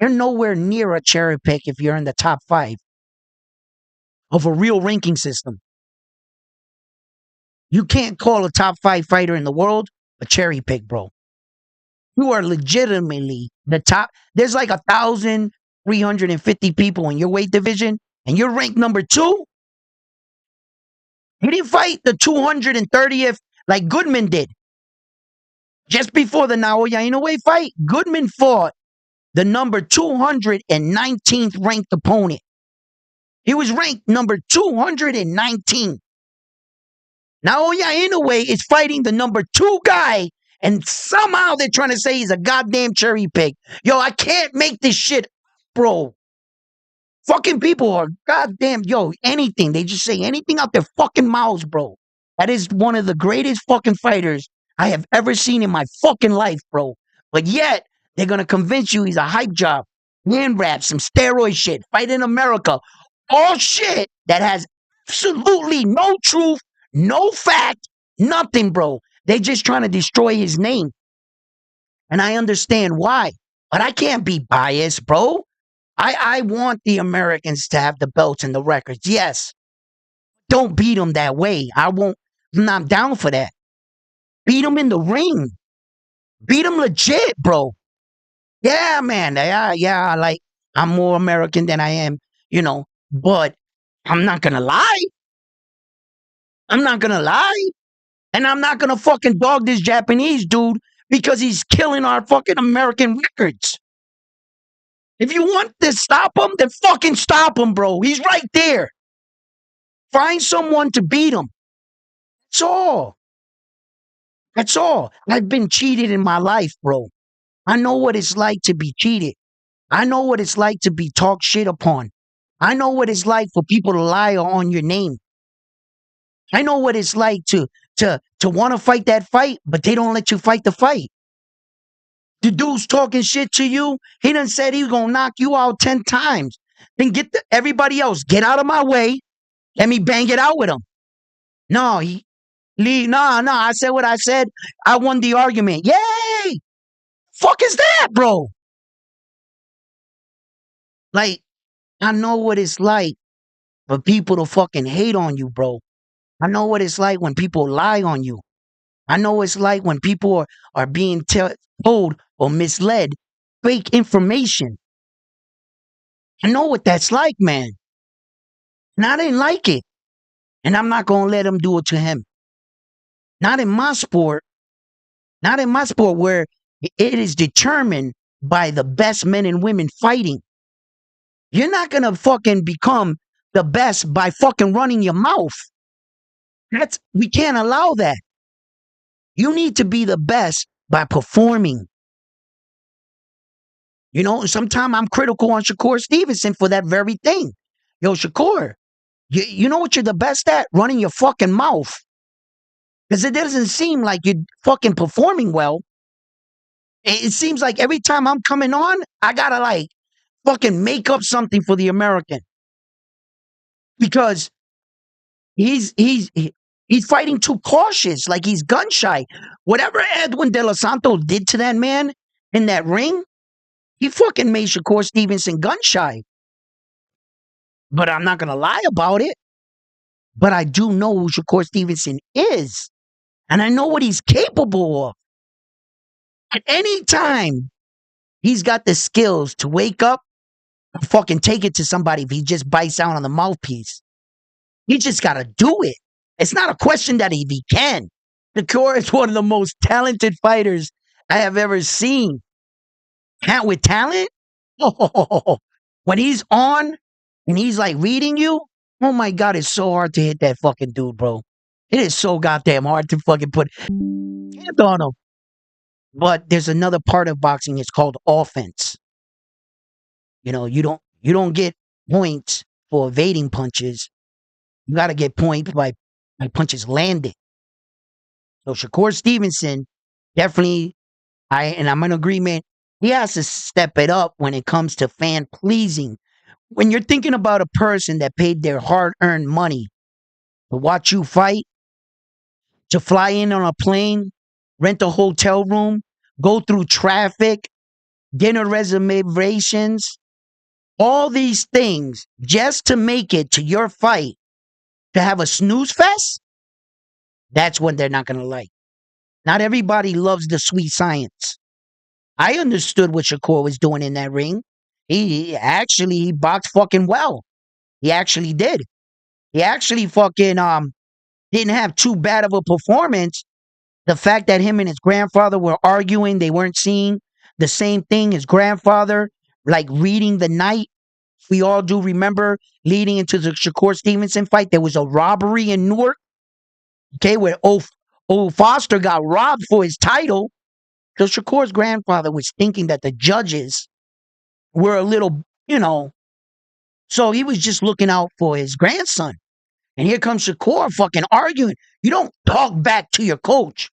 You're nowhere near a cherry pick if you're in the top 5 of a real ranking system. You can't call a top 5 fighter in the world a cherry pick, bro. You are legitimately the top. There's like 1,350 people in your weight division, and you're ranked number 2. You didn't fight the 230th like Goodman did. Just before the Naoya Inoue fight, Goodman fought the number 219th ranked opponent. He was ranked number 219. Naoya Inoue is fighting the number 2 guy, and somehow they're trying to say he's a goddamn cherry pick. Yo, I can't make this shit, bro. Fucking people are goddamn, yo, anything. They just say anything out their fucking mouths, bro. That is one of the greatest fucking fighters I have ever seen in my fucking life, bro. But yet, they're gonna convince you he's a hype job, hand wrap, some steroid shit, fight in America. All shit that has absolutely no truth, no fact, nothing, bro. They just trying to destroy his name. And I understand why. But I can't be biased, bro. I want the Americans to have the belts and the records. Yes. Don't beat them that way. I won't. I'm not down for that. Beat them in the ring. Beat them legit, bro. Yeah, man. Yeah. Like, I'm more American than I am, but I'm not going to lie. I'm not going to lie. And I'm not going to fucking dog this Japanese dude because he's killing our fucking American records. If you want to stop him, then fucking stop him, bro. He's right there. Find someone to beat him. That's all. That's all. I've been cheated in my life, bro. I know what it's like to be cheated. I know what it's like to be talked shit upon. I know what it's like for people to lie on your name. I know what it's like to want to fight that fight, but they don't let you fight the fight. The dude's talking shit to you. He done said he's gonna knock you out 10 times. Then everybody else, get out of my way. Let me bang it out with him. No, I said what I said. I won the argument. Yay! Fuck is that, bro? Like, I know what it's like for people to fucking hate on you, bro. I know what it's like when people lie on you. I know what it's like when people are being told or misled fake information. I know what that's like, man. And I didn't like it. And I'm not going to let him do it to him. Not in my sport. Not in my sport where it is determined by the best men and women fighting. You're not going to fucking become the best by fucking running your mouth. We can't allow that. You need to be the best by performing. Sometimes I'm critical on Shakur Stevenson for that very thing. Yo, Shakur, you know what you're the best at? Running your fucking mouth. Because it doesn't seem like you're fucking performing well. It seems like every time I'm coming on, I gotta fucking make up something for the American. Because he's fighting too cautious, like he's gun shy. Whatever Edwin De Los Santos did to that man in that ring, he fucking made Shakur Stevenson gun shy. But I'm not gonna lie about it. But I do know who Shakur Stevenson is. And I know what he's capable of. At any time, he's got the skills to wake up and fucking take it to somebody if he just bites out on the mouthpiece. He just got to do it. It's not a question that if he can. Shakur is one of the most talented fighters I have ever seen. With talent? Oh, when he's on and he's reading you, oh my God, it's so hard to hit that fucking dude, bro. It is so goddamn hard to fucking put hands on him. But there's another part of boxing. It's called offense. You don't get points for evading punches. You got to get points by punches landing. So Shakur Stevenson, definitely, I'm in agreement. He has to step it up when it comes to fan pleasing. When you're thinking about a person that paid their hard earned money to watch you fight, to fly in on a plane, rent a hotel room, go through traffic, dinner reservations, all these things just to make it to your fight, to have a snooze fest, that's what they're not going to like. Not everybody loves the sweet science. I understood what Shakur was doing in that ring. He boxed fucking well. He actually did. He actually fucking didn't have too bad of a performance. The fact that him and his grandfather were arguing, they weren't seeing the same thing. His grandfather, like reading the night. We all do remember leading into the Shakur Stevenson fight. There was a robbery in Newark, okay, where old Foster got robbed for his title. So Shakur's grandfather was thinking that the judges were a little, so he was just looking out for his grandson. And here comes Shakur fucking arguing. You don't talk back to your coach.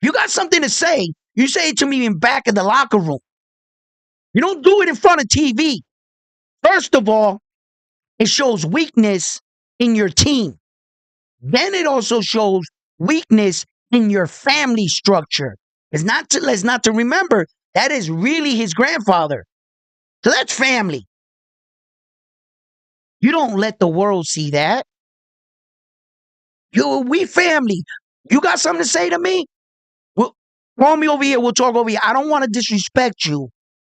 You got something to say, you say it to me in back of the locker room. You don't do it in front of TV. First of all, it shows weakness in your team. Then it also shows weakness in your family structure. Let's not to remember, that is really his grandfather. So that's family. You don't let the world see that. We family. You got something to say to me? Well, call me over here. We'll talk over here. I don't want to disrespect you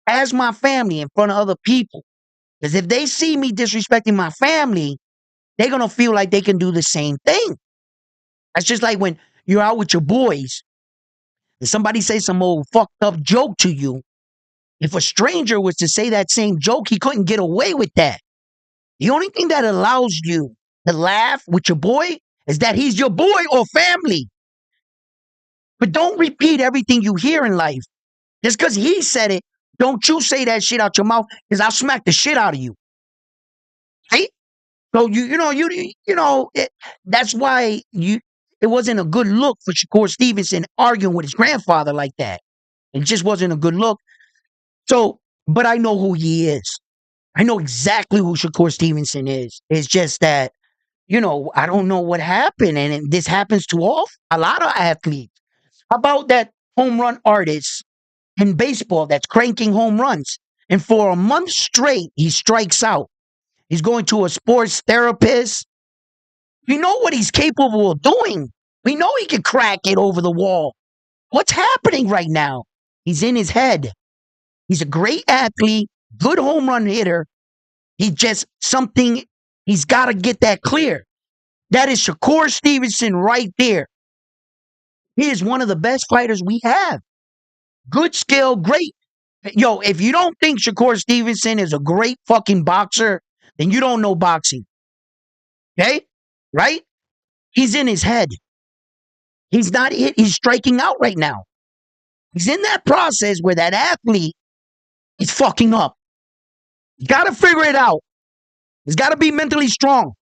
as my family in front of other people. Because if they see me disrespecting my family, they're going to feel like they can do the same thing. That's just like when you're out with your boys and somebody says some old fucked up joke to you. If a stranger was to say that same joke, he couldn't get away with that. The only thing that allows you to laugh with your boy is that he's your boy or family. But don't repeat everything you hear in life. Just because he said it, don't you say that shit out your mouth, because I'll smack the shit out of you. Right? So that's why it wasn't a good look for Shakur Stevenson arguing with his grandfather like that. It just wasn't a good look. So, but I know who he is. I know exactly who Shakur Stevenson is. It's just that, I don't know what happened. And this happens to a lot of athletes. How about that home run artist in baseball that's cranking home runs? And for a month straight, he strikes out. He's going to a sports therapist. We know what he's capable of doing. We know he can crack it over the wall. What's happening right now? He's in his head. He's a great athlete, good home run hitter. He's got to get that clear. That is Shakur Stevenson right there. He is one of the best fighters we have. Good skill, great. Yo, if you don't think Shakur Stevenson is a great fucking boxer, then you don't know boxing. Okay? Right? He's in his head. He's not hit. He's striking out right now. He's in that process where that athlete is fucking up. You got to figure it out. He's got to be mentally strong.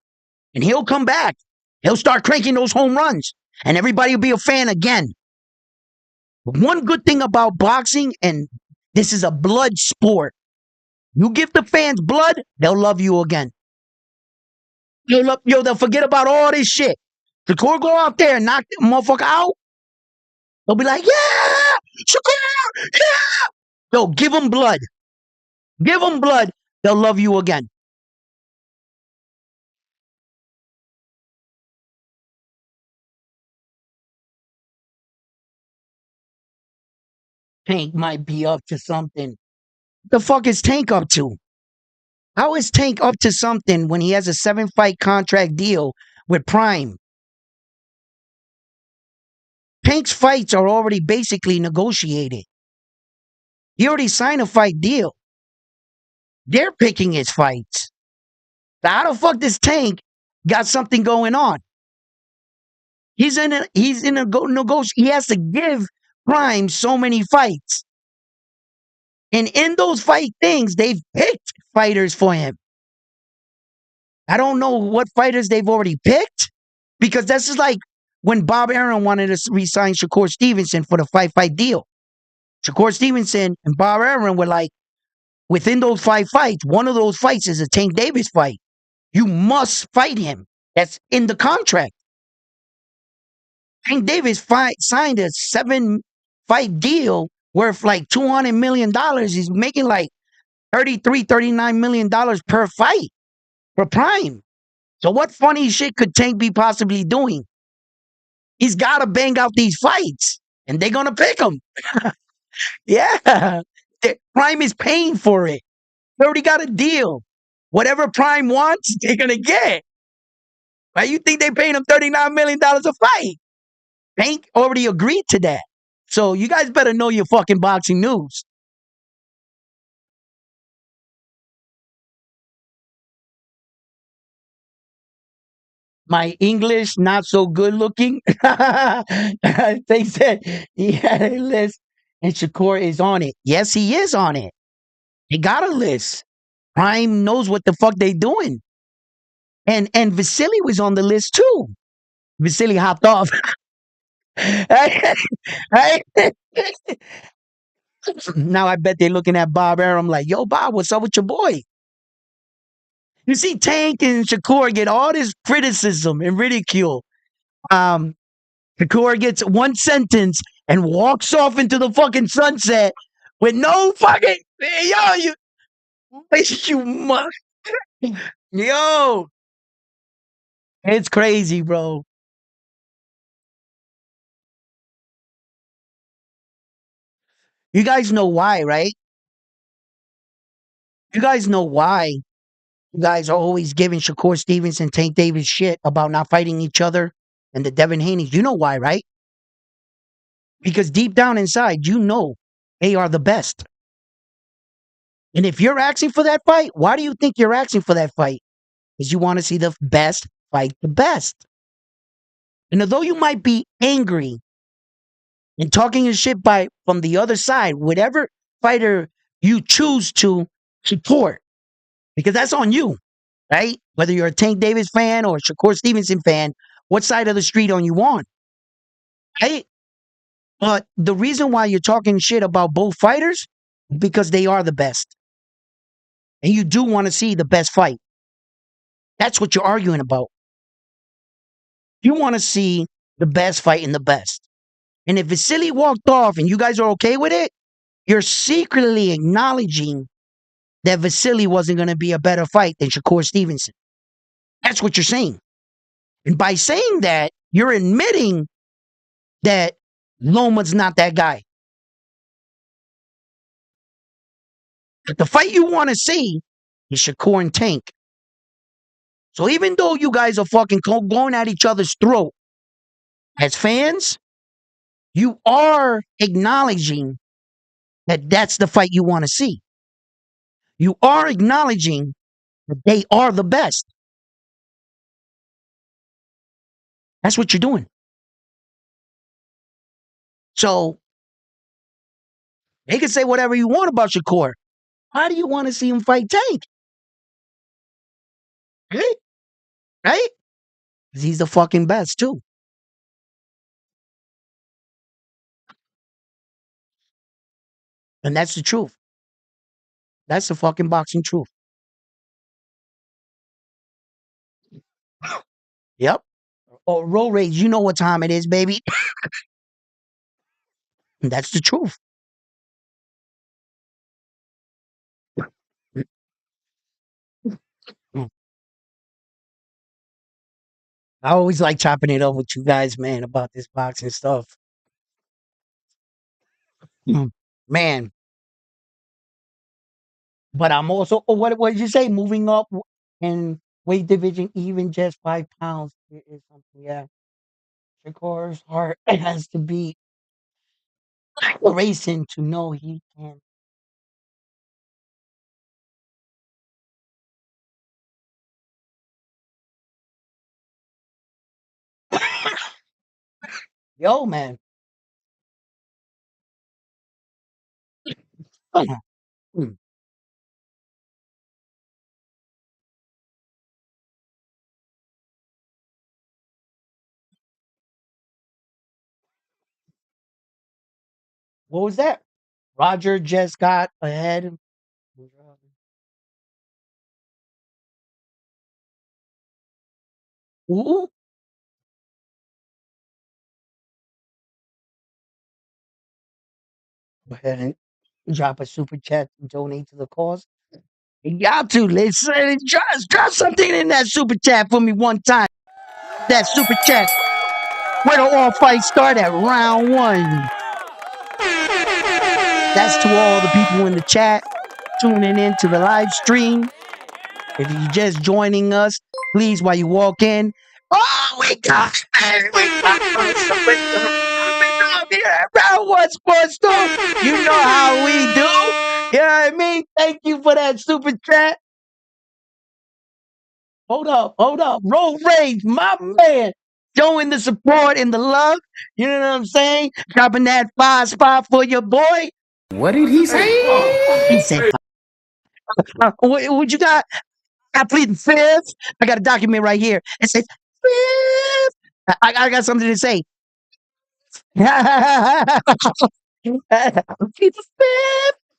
And he'll come back. He'll start cranking those home runs. And everybody will be a fan again. But one good thing about boxing, and this is a blood sport. You give the fans blood, they'll love you again. They'll forget about all this shit. Shakur go out there and knock the motherfucker out. They'll be like, yeah, Shakur, yeah. Yo, give them blood. Give them blood. They'll love you again. Tank might be up to something. What the fuck is Tank up to? How is Tank up to something when he has a 7-fight contract deal with Prime? Tank's fights are already basically negotiated. He already signed a fight deal. They're picking his fights. So how the fuck does Tank got something going on? He's in a negotiation. He has to give Prime so many fights. And in those fight things, they've picked fighters for him. I don't know what fighters they've already picked, because this is like when Bob Arum wanted to re-sign Shakur Stevenson for the fight deal. Shakur Stevenson and Bob Arum were like, within those 5 fights, one of those fights is a Tank Davis fight. You must fight him. That's in the contract. Tank Davis signed a 7-fight deal worth like $200 million. He's making like $33, $39 million per fight for Prime. So what funny shit could Tank be possibly doing? He's got to bang out these fights, and they're gonna pick him. Yeah, Prime is paying for it. They already got a deal. Whatever Prime wants, they're gonna get. Right? You think they paying him $39 million a fight? Tank already agreed to that. So you guys better know your fucking boxing news. My English not so good looking. They said he had a list and Shakur is on it. Yes, he is on it. He got a list. Prime knows what the fuck they doing. And Vasily was on the list too. Vasily hopped off. Now I bet they're looking at Bob Arum like, yo, Bob, what's up with your boy? You see, Tank and Shakur get all this criticism and ridicule. Um, Shakur gets one sentence and walks off into the fucking sunset with no fucking yo, you must yo. It's crazy, bro. You guys know why, right? You guys know why you guys are always giving Shakur Stevens and Tank Davis shit about not fighting each other and the Devin Haney's. You know why, right? Because deep down inside, you know they are the best. And if you're asking for that fight, why do you think you're asking for that fight? Because you want to see the best fight the best. And although you might be angry and talking your shit by from the other side, whatever fighter you choose to support, because that's on you, right? Whether you're a Tank Davis fan or a Shakur Stevenson fan, what side of the street are you on? Right? But the reason why you're talking shit about both fighters, because they are the best. And you do want to see the best fight. That's what you're arguing about. You want to see the best fight in the best. And if Vasily walked off and you guys are okay with it, you're secretly acknowledging that Vasily wasn't going to be a better fight than Shakur Stevenson. That's what you're saying. And by saying that, you're admitting that Loma's not that guy. But the fight you want to see is Shakur and Tank. So even though you guys are fucking going at each other's throat as fans, you are acknowledging that that's the fight you want to see. You are acknowledging that they are the best. That's what you're doing. So they can say whatever you want about Shakur. Why do you want to see him fight Tank? Right? Right? Because he's the fucking best too. And that's the truth. That's the fucking boxing truth. Yep. Oh, roll rage, you know what time it is, baby. That's the truth. Mm. I always like chopping it up with you guys, man, about this boxing stuff. Mm. Man, but I'm also, oh, what did you say? Moving up in weight division, even just 5 pounds. It is something, yeah. Shakur's heart has to be racing to know he can. Yo, man. Mm. What was that? Roger just got ahead. Ooh, go ahead and drop a super chat and donate to the cause. You got to listen. Drop something in that super chat for me one time. That super chat. Where do all fights start at round one? That's to all the people in the chat tuning in to the live stream. If you're just joining us, please, while you walk in, oh, we got here. Round one sports talk. You know how we do. You know what I mean? Thank you for that super chat. Hold up. Roll Rage, my man. Showing the support and the love. You know what I'm saying? Dropping that 5 spot for your boy. What did he say? He said, what you got? I plead the fifth. I got a document right here. It says, fifth. I got something to say. Plead the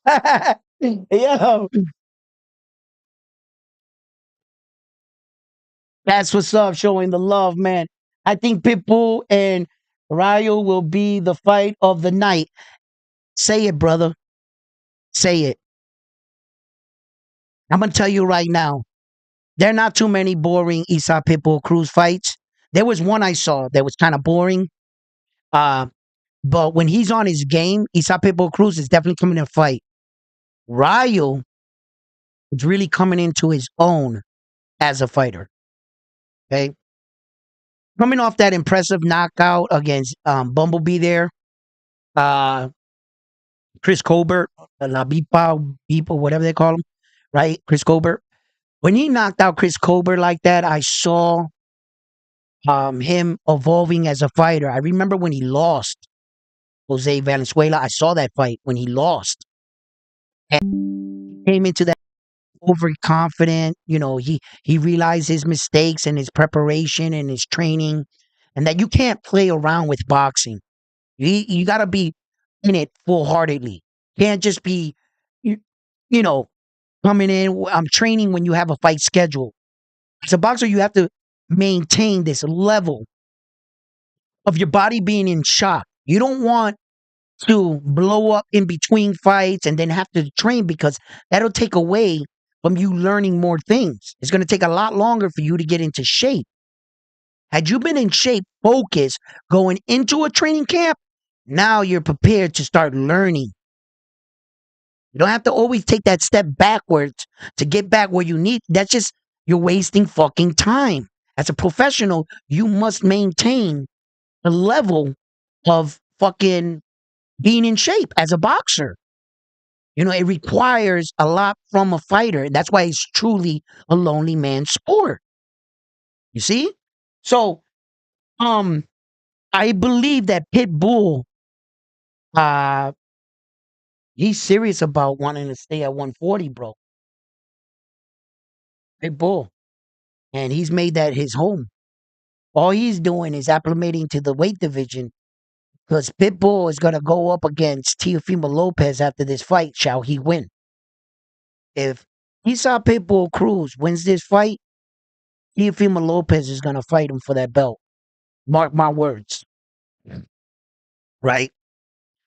fifth. Yo, that's what's up, showing the love, man. I think Pitbull and Rayo will be the fight of the night. Say it, brother. Say it. I'm gonna tell you right now. There are not too many boring Isa Pitbull Cruz fights. There was one I saw that was kind of boring. Uh, but when he's on his game, Isa Pitbull Cruz is definitely coming to fight. Rayo is really coming into his own as a fighter. Okay. Coming off that impressive knockout against Bumblebee there. Uh, Chris Colbert, La Bipa, Bipa, whatever they call him, right? Chris Colbert. When he knocked out Chris Colbert like that, I saw him evolving as a fighter. I remember when he lost Jose Valenzuela. I saw that fight when he lost. And he came into that overconfident. You know, he realized his mistakes and his preparation and his training, and that you can't play around with boxing. You got to be in it full heartedly. Can't just be, you, you know, coming in. I'm training when you have a fight schedule. As a boxer, you have to maintain this level of your body being in shock. You don't want to blow up in between fights and then have to train, because that'll take away from you learning more things. It's going to take a lot longer for you to get into shape. Had you been in shape, focused, going into a training camp, now you're prepared to start learning. You don't have to always take that step backwards to get back where you need. That's just, you're wasting fucking time. As a professional, you must maintain a level of fucking being in shape as a boxer. You know, it requires a lot from a fighter. That's why it's truly a lonely man's sport. You see? So, I believe that Pitbull, uh, he's serious about wanting to stay at 140, bro. Pitbull. And he's made that his home. All he's doing is acclimating to the weight division, because Pitbull is going to go up against Teofimo Lopez after this fight. Shall he win? If he saw Pitbull Cruz wins this fight, Teofimo Lopez is going to fight him for that belt. Mark my words. Right?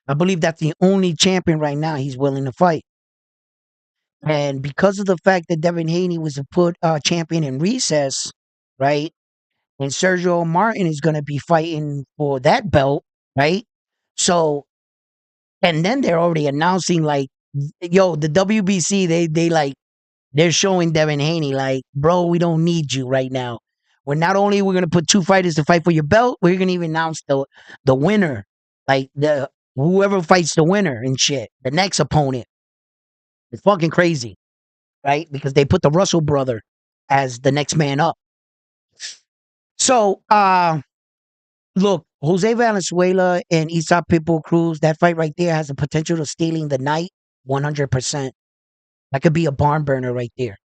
I believe that's the only champion right now he's willing to fight. And because of the fact that Devin Haney was a put champion in recess, right? And Sergio Martin is going to be fighting for that belt, right? So, and then they're already announcing, like, yo, the WBC, they like, they're showing Devin Haney like, bro, we don't need you right now. We're not only we're gonna put two fighters to fight for your belt, we're gonna even announce the winner, like the whoever fights the winner and shit, the next opponent. It's fucking crazy, right? Because they put the Russell brother as the next man up. So, look, Jose Valenzuela and Isa Pitbull Cruz, that fight right there has the potential of stealing the night 100%. That could be a barn burner right there.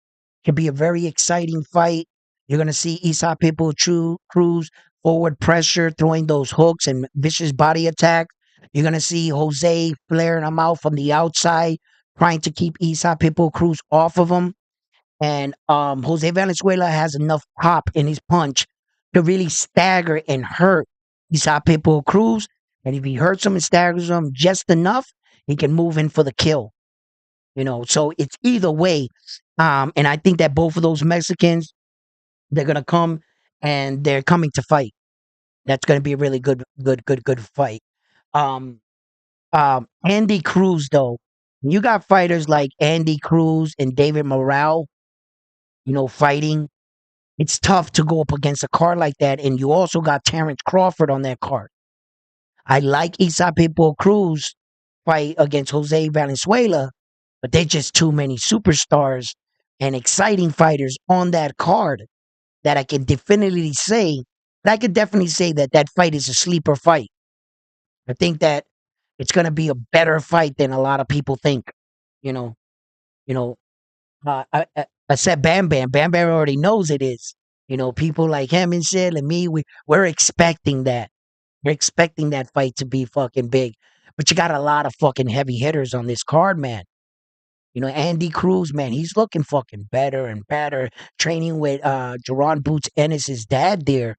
Could be a very exciting fight. You're going to see Isa Pitbull Cruz forward pressure, throwing those hooks and vicious body attacks. You're gonna see Jose flaring him out from the outside, trying to keep Isaac Pitbull Cruz off of him. And Jose Valenzuela has enough pop in his punch to really stagger and hurt Isaac Pitbull Cruz. And if he hurts him and staggers him just enough, he can move in for the kill. So it's either way. And I think that both of those Mexicans, they're gonna come and they're coming to fight. That's gonna be a really good fight. Um, Andy Cruz, though, you got fighters like Andy Cruz and David Morale, fighting. It's tough to go up against a card like that, and you also got Terrence Crawford on that card. I like Isaac Pitbull Cruz fight against Jose Valenzuela, but there's just too many superstars and exciting fighters on that card that I can definitively say that I could definitely say that that fight is a sleeper fight. I think that it's going to be a better fight than a lot of people think. You know, you know. I said Bam Bam. Bam Bam already knows it is. People like him and shit, and me, we're expecting that. We're expecting that fight to be fucking big. But you got a lot of fucking heavy hitters on this card, man. Andy Cruz, man, he's looking fucking better and better. Training with Jerron Boots Ennis' dad there.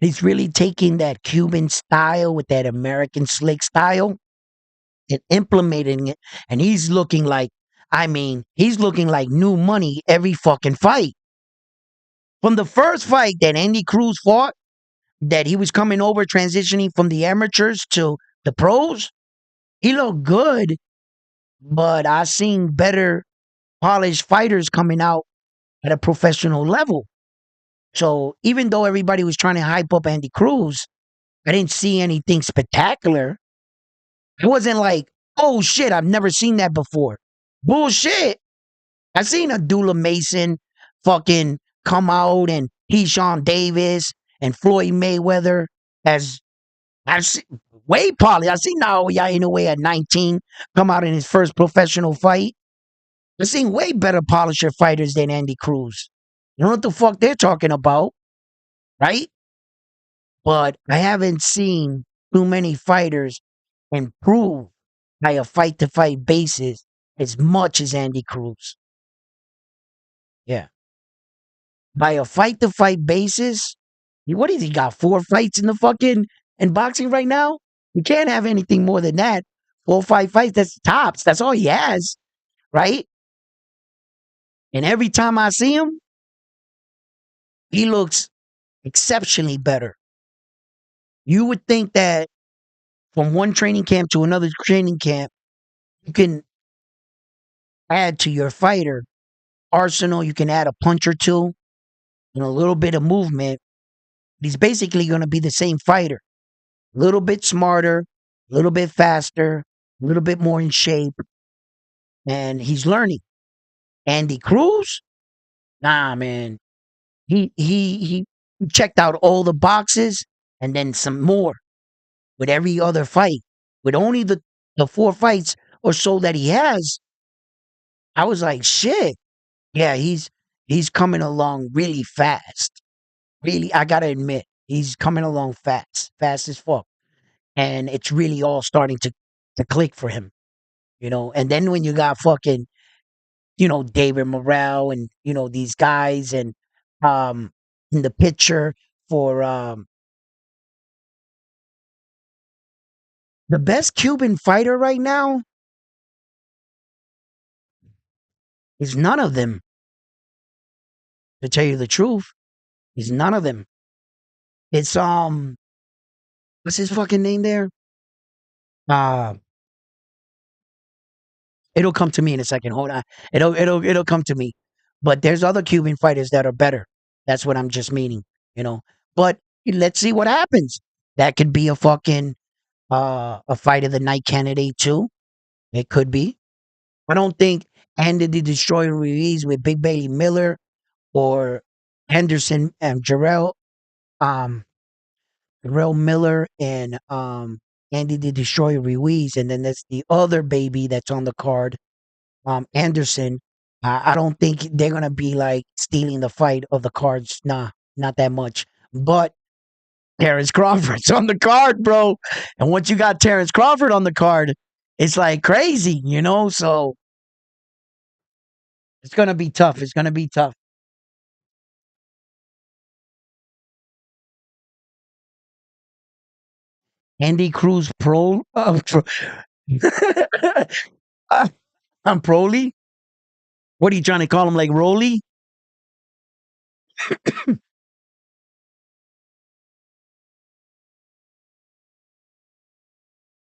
He's really taking that Cuban style with that American slick style and implementing it. And he's looking like new money every fucking fight. From the first fight that Andy Cruz fought, that he was coming over transitioning from the amateurs to the pros, he looked good, but I seen better polished fighters coming out at a professional level. So even though everybody was trying to hype up Andy Cruz, I didn't see anything spectacular. It wasn't like, oh shit, I've never seen that before. Bullshit. I seen Abdullah Mason fucking come out and Keyshawn Davis and Floyd Mayweather as I've seen way polished. I seen Inoue Inoue at 19 come out in his first professional fight. I've seen way better polisher fighters than Andy Cruz. You know what the fuck they're talking about, right? But I haven't seen too many fighters improve by a fight to fight basis as much as Andy Cruz. Yeah. By a fight to fight basis, what has he got? 4 fights in the fucking in boxing right now? You can't have anything more than that. 4 or 5 fights, that's tops. That's all he has, right? And every time I see him, he looks exceptionally better. You would think that from one training camp to another training camp, you can add to your fighter arsenal. You can add a punch or two and a little bit of movement. He's basically going to be the same fighter. A little bit smarter, a little bit faster, a little bit more in shape, and he's learning. Andy Cruz, nah, man, he checked out all the boxes and then some more with every other fight. With only the 4 fights or so that he has, I was like, shit, yeah, he's coming along really fast. Really, I gotta admit, he's coming along fast as fuck, and it's really all starting to click for him. And then when you got fucking, David Morrell and, these guys and in the picture for the best Cuban fighter right now is none of them, to tell you the truth. Is none of them. It's what's his fucking name there? Uh it'll come to me in a second. Hold on. It'll come to me. But there's other Cuban fighters that are better. That's what I'm just meaning, you know. But let's see what happens. That could be a fucking a fight of the night candidate too. It could be. I don't think Andy the Destroyer Ruiz with Big Bailey Miller or Henderson and um Jarrell Miller and Andy the Destroyer Ruiz, and then there's the other baby that's on the card, Anderson. I don't think they're gonna be like stealing the fight of the cards. Nah, not that much. But Terrence Crawford's on the card, bro. And once you got Terrence Crawford on the card, it's like crazy, you know? So it's going to be tough. It's going to be tough. Andy Cruz Pro. I'm Proly. What are you trying to call him? Like Roly?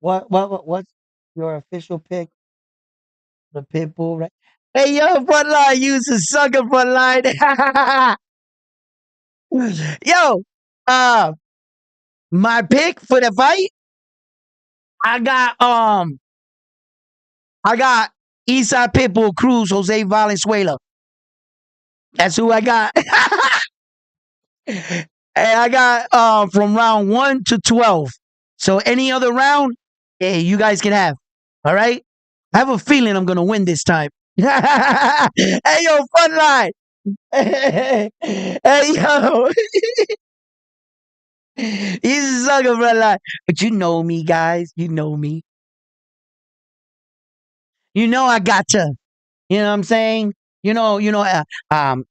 What's your official pick? The Pitbull, right? Hey, yo, frontline, use a sucker frontline. Yo, uh, my pick for the fight, I got I got Eastside Pitbull, Cruz, Jose Valenzuela. That's who I got. And I got from round 1 to 12. So any other round, hey, you guys can have. All right? I have a feeling I'm gonna win this time. Hey yo, frontline. Hey yo. He's a sucker frontline. But you know me, guys. You know me. You know I got to. You know what I'm saying?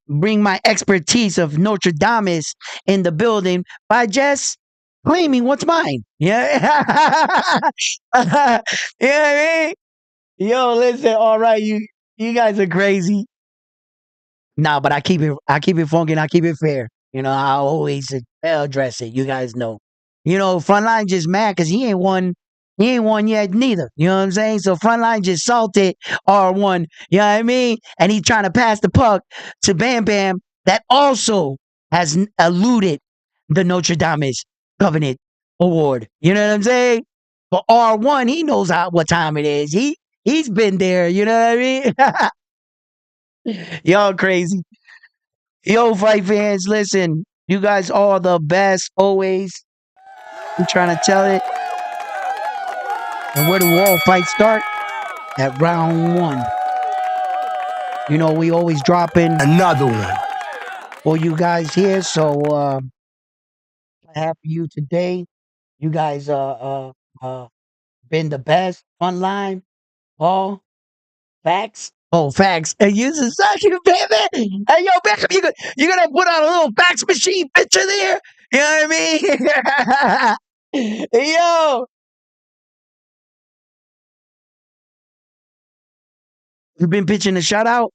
Bring my expertise of Notre Dame in the building by just claiming what's mine. Yeah. You know what I mean? Yo, listen, all right, you guys are crazy. Nah, but I keep it funky and I keep it fair. I always address it. You guys know. Frontline just mad because he ain't won yet neither. You know what I'm saying? So Frontline just salted R1. You know what I mean? And he trying to pass the puck to Bam Bam that also has eluded the Notre Dame's Covenant Award. You know what I'm saying? But R1, he knows what time it is. He's been there. You know what I mean? Y'all crazy. Yo, fight fans, listen. You guys are the best always. I'm trying to tell it. And where do all fights start? At round 1. We always drop in Another one. for you guys here. So I have for you today. You guys been the best. Frontline. All facts. Oh, facts. And use the second, baby. Hey, yo, Beckham, you gonna put on a little fax machine picture there? You know what I mean? Yo, you've been pitching a shutout,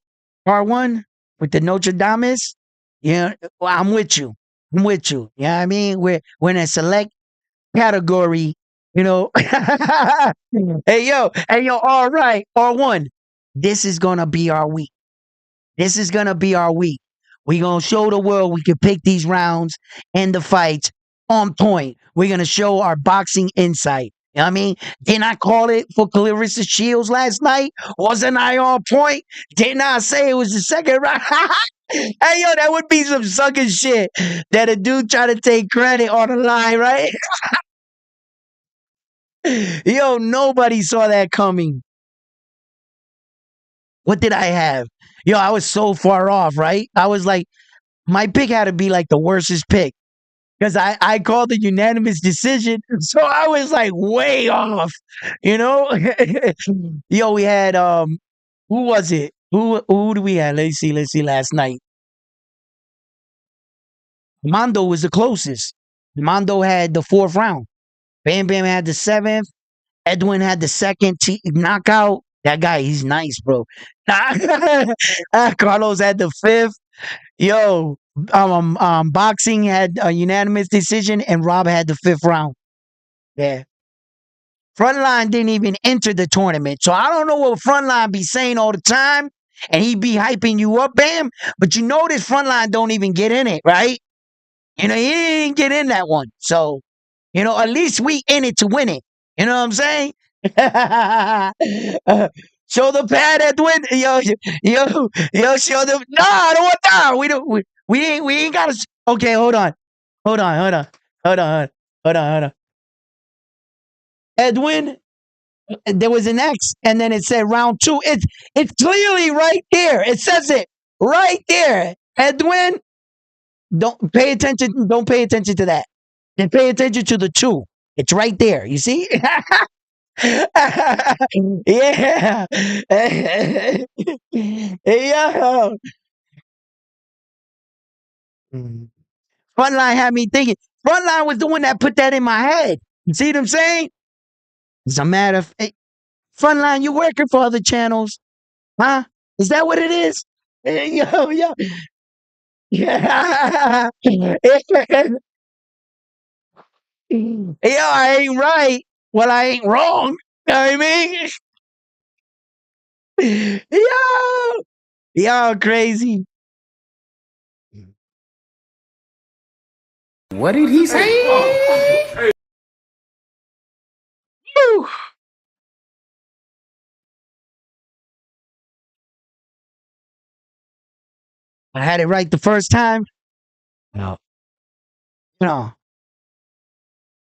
R1, with the Notre Dames. Yeah, well, I'm with you. I'm with you. You know what I mean? We're in a select category, you know. Hey yo, all right, R1. This is gonna be our week. This is gonna be our week. We're gonna show the world we can pick these rounds and the fights on point. We're gonna show our boxing insight. You know what I mean? Didn't I call it for Clarissa Shields last night? Wasn't I on point? Didn't I say it was the second round? Hey yo, that would be some sucking shit that a dude try to take credit on the line, right? Yo, nobody saw that coming. What did I have? Yo, I was so far off, right? I was like, my pick had to be like the worstest pick because I called a unanimous decision. So I was like way off, you know? Yo, we had, who was it? Who do we have? Let's see last night. Mondo was the closest. Mondo had the 4th round. Bam Bam had the 7th. Edwin had the second knockout. That guy, he's nice, bro. Carlos had the 5th. Yo, boxing had a unanimous decision, and Rob had the 5th round. Yeah. Frontline didn't even enter the tournament. So I don't know what Frontline be saying all the time, and he be hyping you up, Bam. But you know this Frontline don't even get in it, right? He didn't get in that one. So, at least we in it to win it. You know what I'm saying? Show the pad at win. Yo, show them. No, I don't want that. We don't. We ain't got to. Okay, hold on. Edwin, there was an X, and then it said round 2. It's clearly right there. It says it right there. Edwin, don't pay attention. Don't pay attention to that. And pay attention to the 2. It's right there. You see? Yeah. Yeah. Mm. Frontline had me thinking. Frontline was the one that put that in my head. You see what I'm saying? As a matter of fact, Frontline, you working for other channels, huh? Is that what it is? Yo, yo, yeah. Yo, I ain't right. Well, I ain't wrong. You know what I mean? Yo, yo, crazy. What did he say? Whew. I had it right the first time. No, no,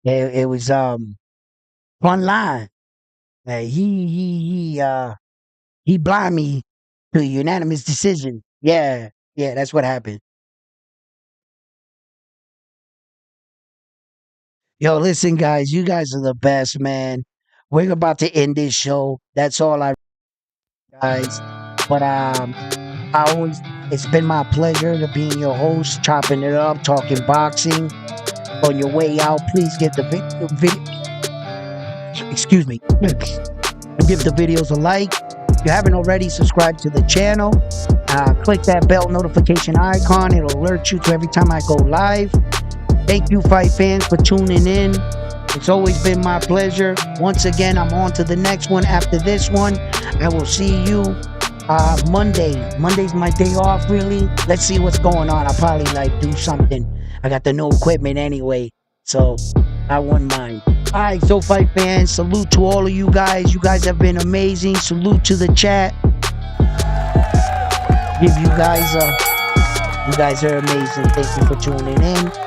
it was Frontline. He blind me to a unanimous decision. Yeah, yeah, that's what happened. Yo, listen, guys, you guys are the best, man. We're about to end this show. That's all guys. But I always, it's been my pleasure to be your host, chopping it up, talking boxing. On your way out, please give the excuse me, give the videos a like. If you haven't already, subscribe to the channel. Click that bell notification icon. It'll alert you to every time I go live. Thank you, fight fans, for tuning in. It's always been my pleasure. Once again, I'm on to the next one after this one. I will see you Monday. Monday's my day off, really. Let's see what's going on. I'll probably do something. I got the new equipment anyway, so I wouldn't mind. All right, so fight fans, salute to all of you guys. You guys have been amazing. Salute to the chat. Give you guys are amazing. Thank you for tuning in.